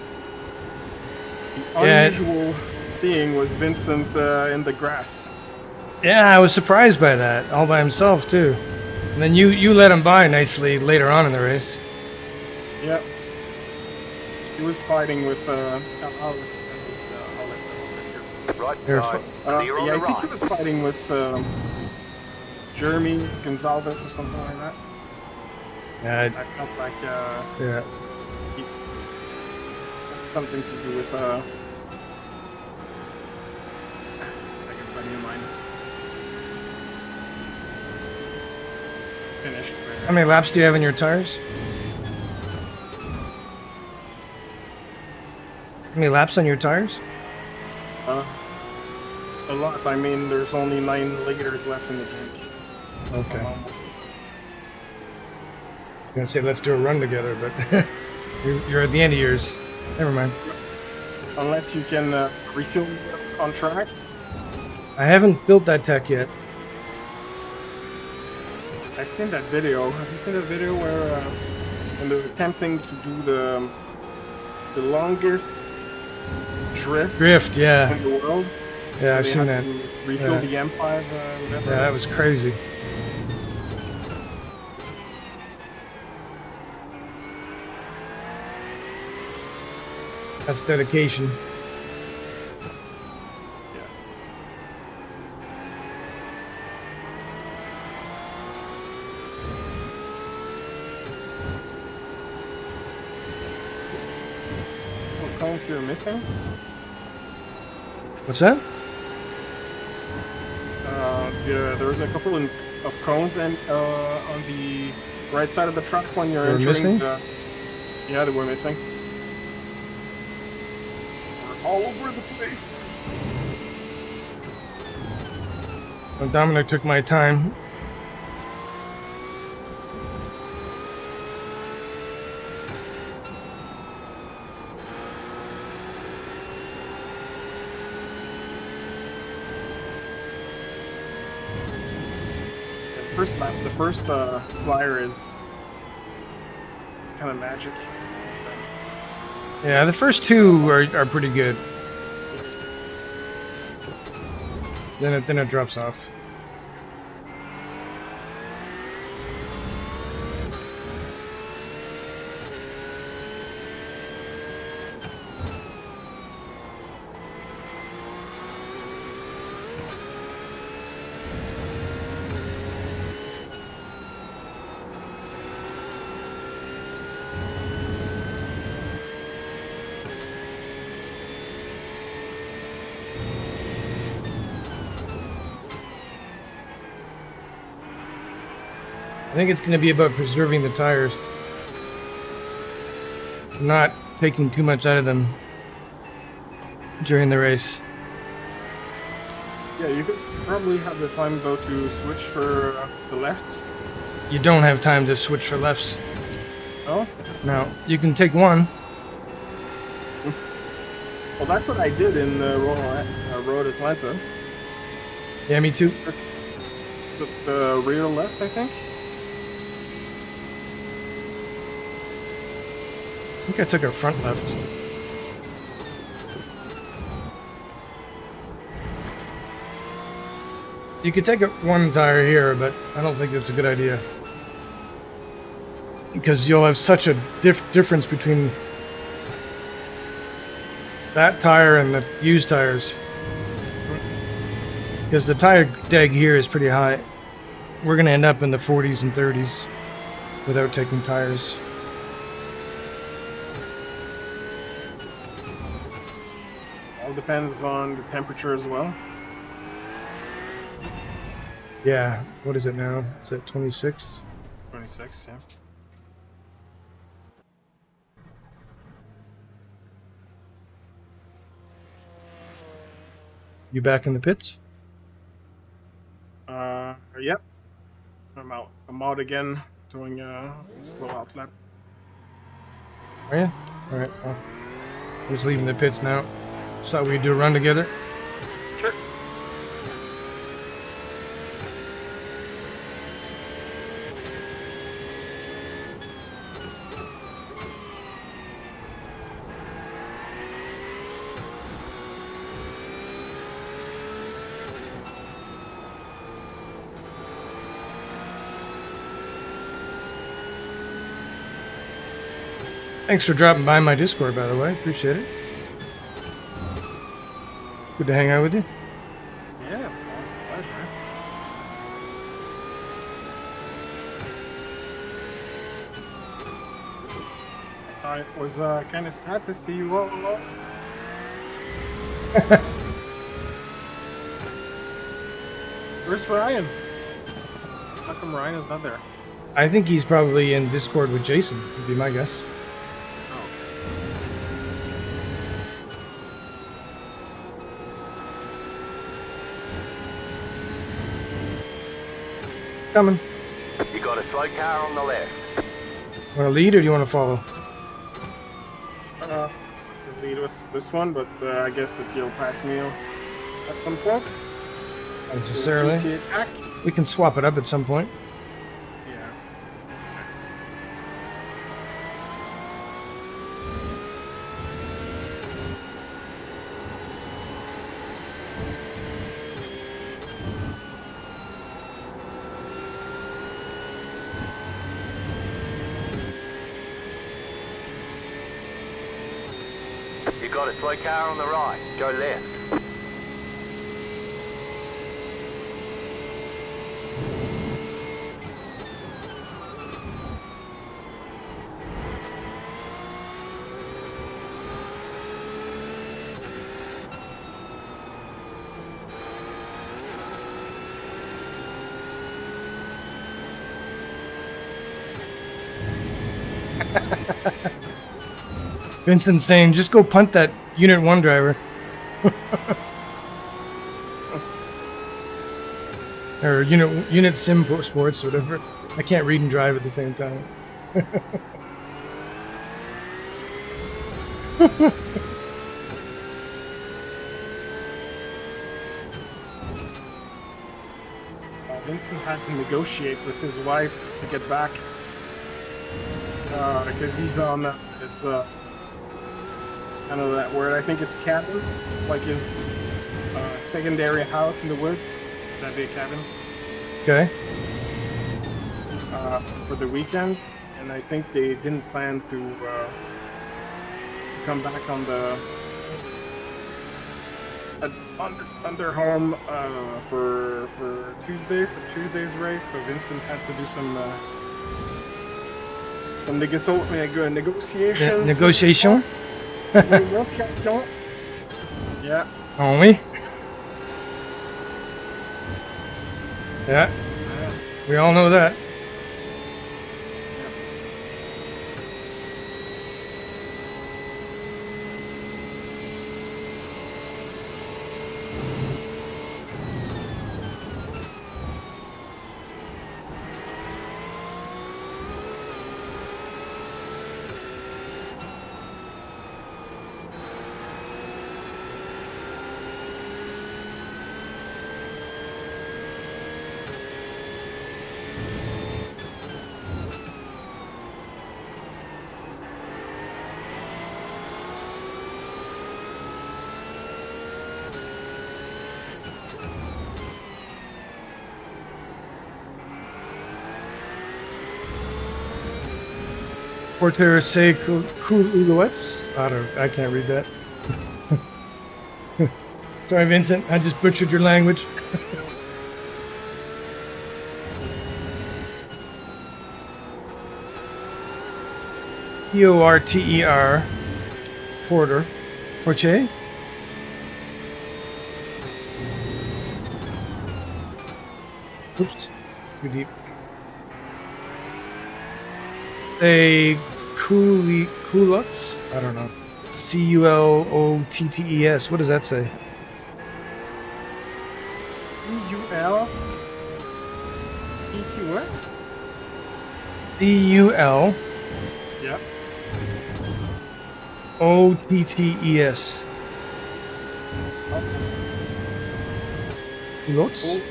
The unusual seeing was Vincent in the grass. Yeah, I was surprised by that, all by himself too. And then you let him by nicely later on in the race. Yeah. He was fighting with Right You're side. Clear on yeah, I the think he right. was fighting with Jeremy Gonzalez or something like that. Yeah, I felt like yeah. it's something to do with like everybody in mind. Finished. How many laps do you have in your tires? How many laps on your tires? A lot. I mean, there's only 9 liters left in the tank. Okay. I was gonna say let's do a run together, but you're at the end of yours. Never mind. Unless you can refuel on track. I haven't built that tech yet. I've seen that video. Have you seen the video where when they're attempting to do the longest drift Yeah. in the world? Yeah, I've They seen had that. to refill Yeah. the M5. Whatever. Yeah, that was crazy. That's dedication. Yeah. What cones you're missing? What's that? There's a couple of cones and on the right side of the track when you're They were entering missing? Yeah, they were missing. We're all over the place. Well, Dominic took my time. First lap, the first flyer is kind of magic. Yeah, the first two are pretty good. Then it drops off. I think it's going to be about preserving the tires, not taking too much out of them during the race. Yeah, you could probably have the time though to switch for the lefts. You don't have time to switch for lefts. Oh, No, you can take one. well, that's what I did in Road Atlanta. Yeah, me too. The rear left, I think. I think I took a front left. You could take one tire here, but I don't think that's a good idea. Because you'll have such a difference between that tire and the used tires. Because the tire deg here is pretty high. We're going to end up in the 40s and 30s. without taking tires. All depends on the temperature as well. Yeah, what is it now? Is it 26? 26, yeah. You back in the pits? Yep. I'm out. I'm out again, doing a slow out lap. Are you? All right. Well, I'm just leaving the pits now. Just thought we'd do a run together. Sure. Thanks for dropping by my Discord, by the way. Appreciate it. Good to hang out with you. Yeah, it's always a pleasure. I thought it was kind of sad to see you all alone. Where's Ryan? How come Ryan is not there? I think he's probably in Discord with Jason, would be my guess. Oh, Coming. You got a slow car on the left. Want to lead or do you want to follow? okay. The lead was this one, but I guess that you'll pass me at some points. Not necessarily. The attack. We can swap it up at some point. Yeah. You got a slow car on the right. Go left. Vincent's saying, just go punt that Unit 1 driver. Or Unit Sim Sports, whatever. I can't read and drive at the same time. Vincent had to negotiate with his wife to get back because he's on his I don't know that word. I think it's cabin, like his secondary house in the woods. That'd be a cabin. Okay. For the weekend, and I think they didn't plan to come back on their home for Tuesday's race. So Vincent had to do some negotiations. Negotiation? Negotiation. Yeah. Oh, we? Yeah. We all know that. Porter say Kuluets? I can't read that. Sorry, Vincent. I just butchered your language. Porter. Porter. Porche? Oops. Too deep. A culottes? I don't know. Culottes. What does that say? EUL? ET what? CUL. Yeah. OTTES. Culottes? OTTES?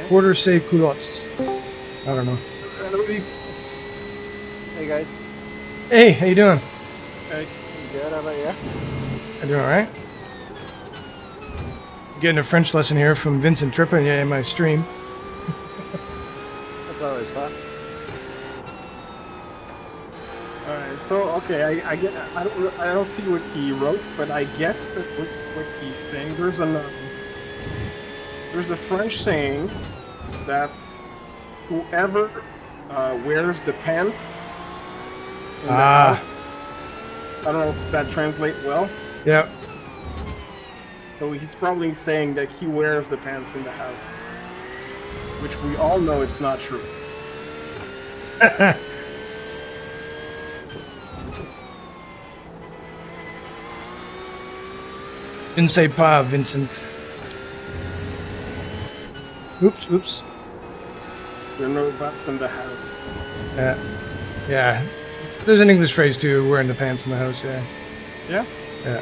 Porter say culottes. I don't know. Hey guys. Hey, how you doing? Good, how about you? I'm doing alright. Getting a French lesson here from Vincent Trippa in my stream. That's always fun. Alright, so okay, I don't see what he wrote, but I guess that what he's saying, there's a French saying that whoever wears the pants in the house, I don't know if that translates well. Yep. So he's probably saying that he wears the pants in the house, which we all know it's not true. Didn't say pas, Vincent. Oops. There are no butts in the house. Yeah. There's an English phrase too, wearing the pants in the house, yeah. Yeah? Yeah.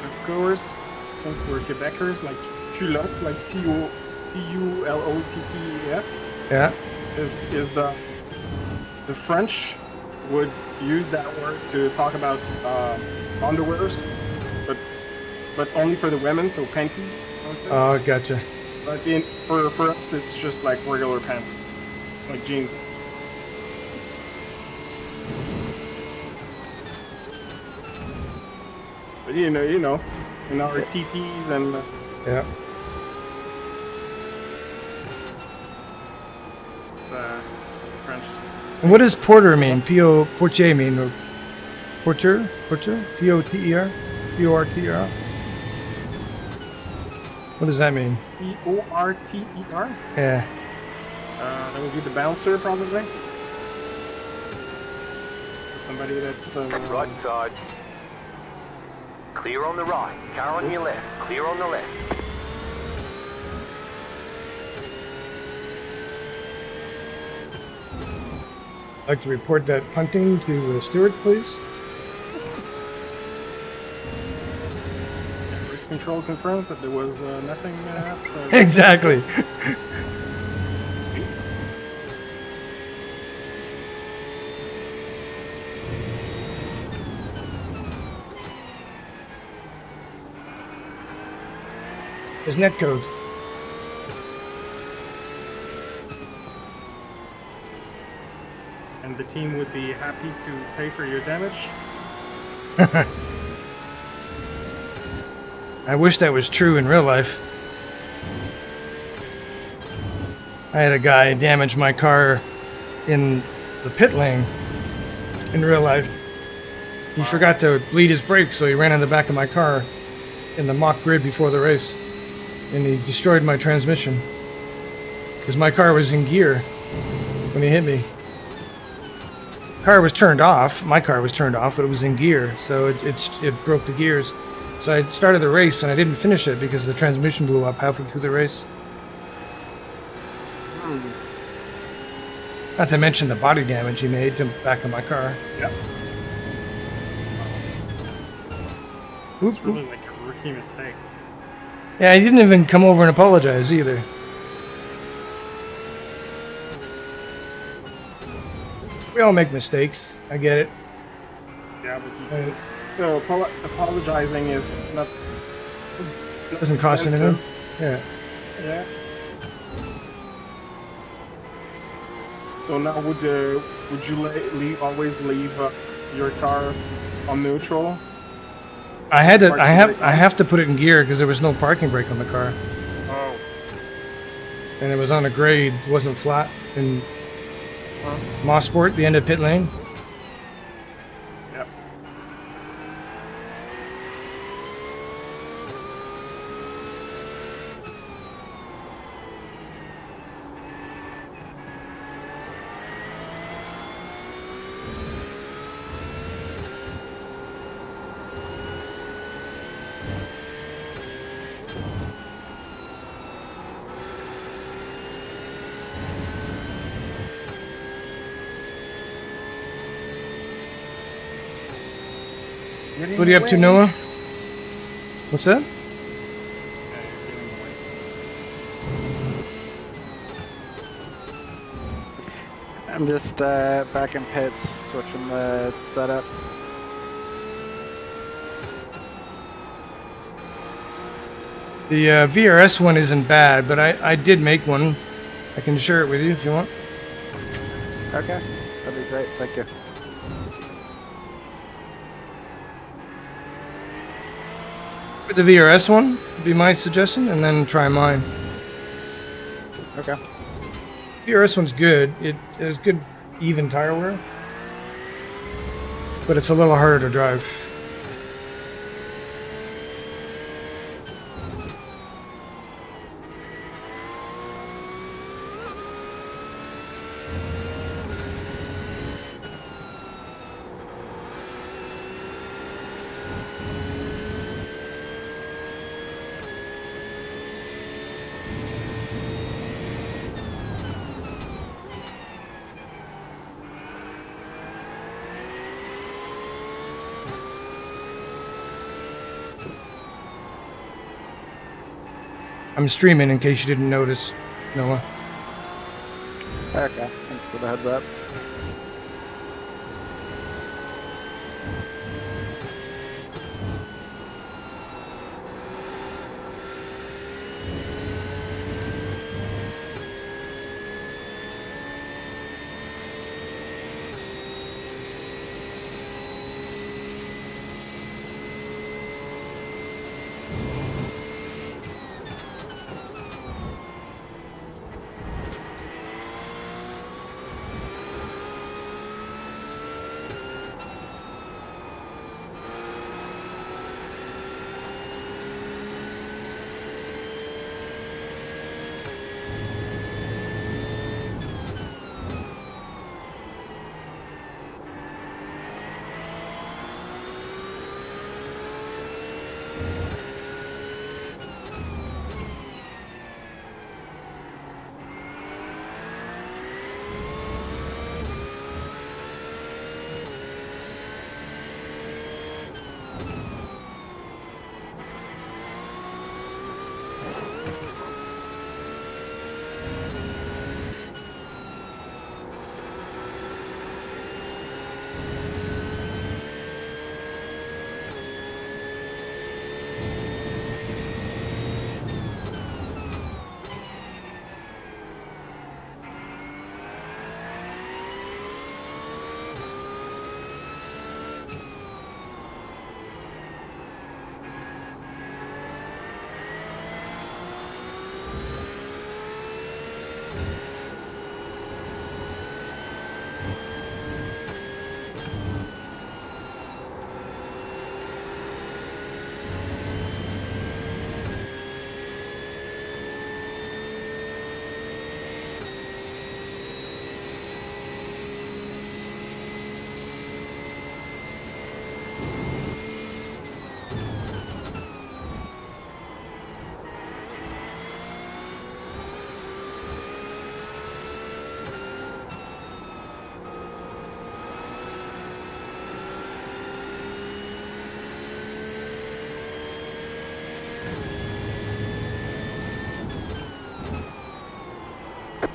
Of course, since we're Quebecers, like culottes, like Culottes, Yeah. is the French would use that word to talk about underwears, but only for the women, so panties. I would say. Oh, gotcha. But for us, it's just like regular pants, like jeans. But you know, in our TPs and Yeah. it's French. And what does porter mean? Porche mean? Or porter? P-O-T-E-R? P-O-R-T-E-R? What does that mean? Porter. Yeah. That would be the bouncer, probably. So somebody that's Right side. Clear on the right. Car on your left. Clear on the left. I'd like to report that punting to the stewards, please. Cruise control confirms that there was nothing. So Exactly. There's netcode. And the team would be happy to pay for your damage. I wish that was true in real life. I had a guy damage my car in the pit lane in real life. He forgot to bleed his brakes, so he ran in the back of my car in the mock grid before the race. And he destroyed my transmission. Because my car was in gear when he hit me. Car was turned off. My car was turned off, but it was in gear, so it broke the gears. So I started the race and I didn't finish it because the transmission blew up halfway through the race. Not to mention the body damage he made to the back of my car. Yep. Oop, It's really oop. like a rookie mistake. Yeah, he didn't even come over and apologize either. We all make mistakes. I get it. Yeah, but It apologizing is not. doesn't cost anything. Yeah. Yeah. So now would you always leave your car on neutral. I had to. Parking I brake on? have to put it in gear because there was no parking brake on the car, Oh. and it was on a grade. It wasn't flat in Mossport, the end of pit lane. Yep. What are you up to, Noah? What's that? I'm just back in pits, switching the setup. The VRS one isn't bad, but I did make one. I can share it with you if you want. Okay, that'd be great. Thank you. With the VRS one would be my suggestion, and then try mine. Okay. VRS one's good. It has good even tire wear, but it's a little harder to drive. I'm streaming in case you didn't notice, Noah. Okay, thanks for the heads up.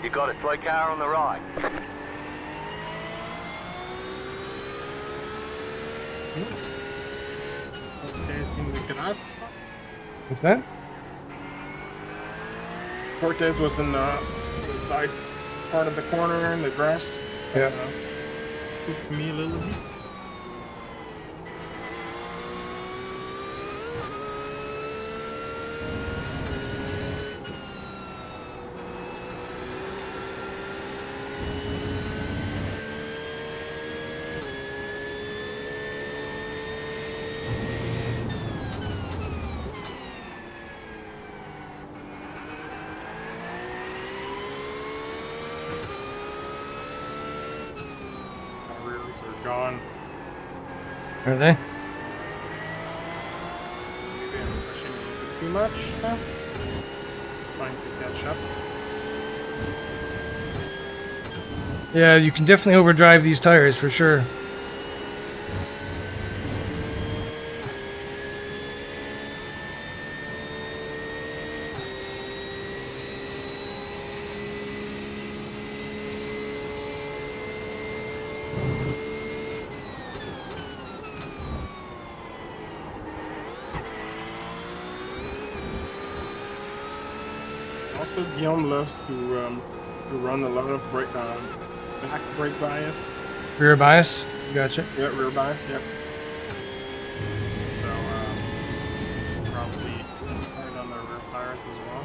You got a toy car on the right. Cortez in the grass. What's that? Cortez was in the side part of the corner in the grass. Yeah. Spooked me a little bit. gone. Are they? Maybe I'm pushing a bit too much now. Trying to catch up. Yeah, you can definitely overdrive these tires for sure. Also, Guillaume loves to run a lot of back brake bias. Rear bias. Gotcha. Yeah, rear bias. Yep. So probably hard on the rear tires as well.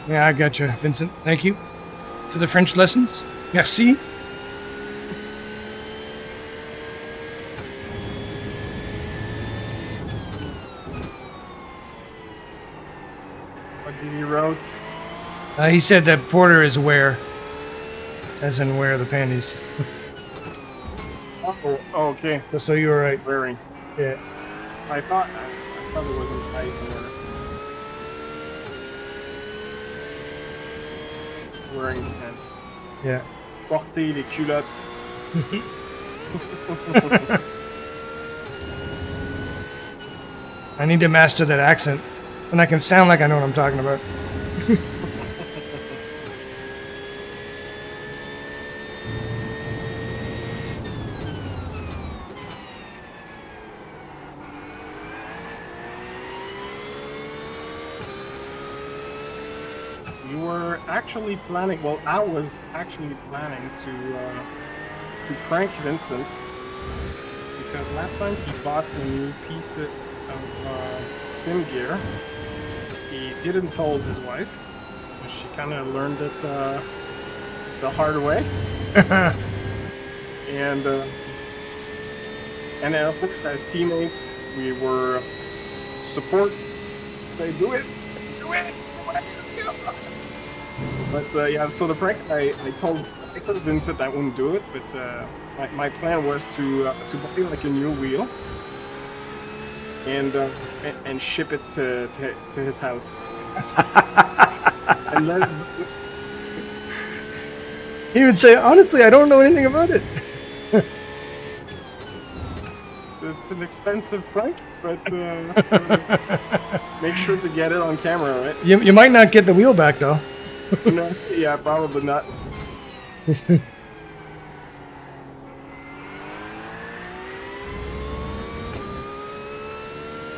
Yeah, I got you, Vincent. Thank you for the French lessons. Merci. What did he wrote? He said that Porter is wear, as in wear the panties. Oh, okay. So you were right. Wearing. Yeah. I thought it was an ice somewhere. Wearing pants. Yeah. Porter les culottes. I need to master that accent, and I can sound like I know what I'm talking about. You were actually planning. Well, I was actually planning to prank Vincent because last time he bought a new piece of sim gear. He didn't told his wife. She kind of learned it the hard way. and of course, as teammates, we were support. Say, do it. But yeah, so the prank, I told Vincent I wouldn't do it, but my plan was to buy like a new wheel and ship it to his house. And let He would say, honestly, I don't know anything about it. it's an expensive prank, but make sure to get it on camera, right? You might not get the wheel back, though. No, yeah, probably not.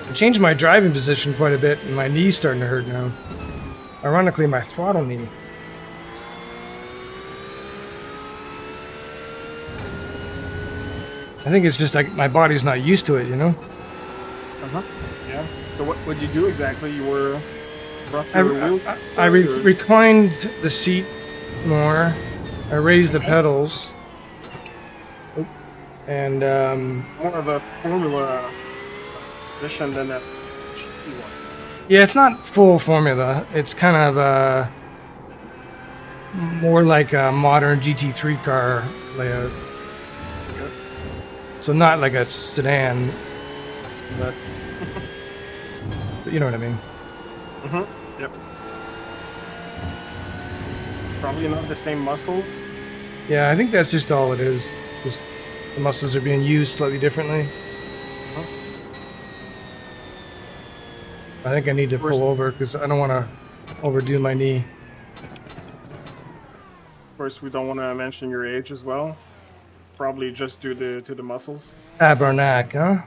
I changed my driving position quite a bit, and my knee's starting to hurt now. Ironically, my throttle knee. I think it's just like my body's not used to it, you know? Uh-huh. Yeah. So what would you do exactly? You were brought your wheel? I reclined the seat more. I raised the pedals. Oh, And More of a formula position than a GT one. yeah, it's not full formula. It's kind of more like a modern GT3 car layout. Okay. So not like a sedan, but you know what I mean. Mm-hmm. Yep. Probably not the same muscles. Yeah, I think that's just all it is. Just the muscles are being used slightly differently. I think I need to pull over because I don't want to overdo my knee. Of course, we don't want to mention your age as well. Probably just due to the muscles. Tabernac, huh?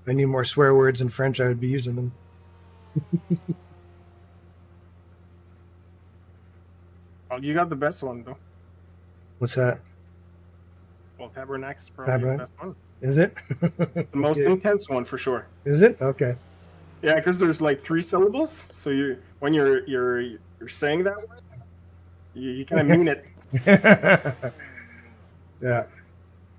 I need more swear words in French, I would be using them. Well, you got the best one though. What's that? Well, Tabernac's probably Tabernac? the best one. Is it? The most Okay. intense one for sure. Is it? Okay. Yeah, because there's like 3 syllables. So when you're saying that word, you kind of mean it. Yeah.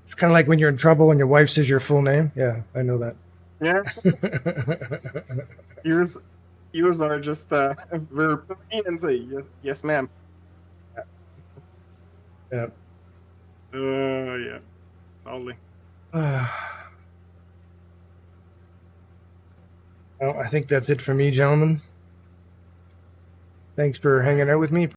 It's kind of like when you're in trouble when your wife says your full name. Yeah, I know that. Yeah. Yours are just verb and say yes, ma'am. Yeah. Yeah. Totally. Well, I think that's it for me, gentlemen. Thanks for hanging out with me.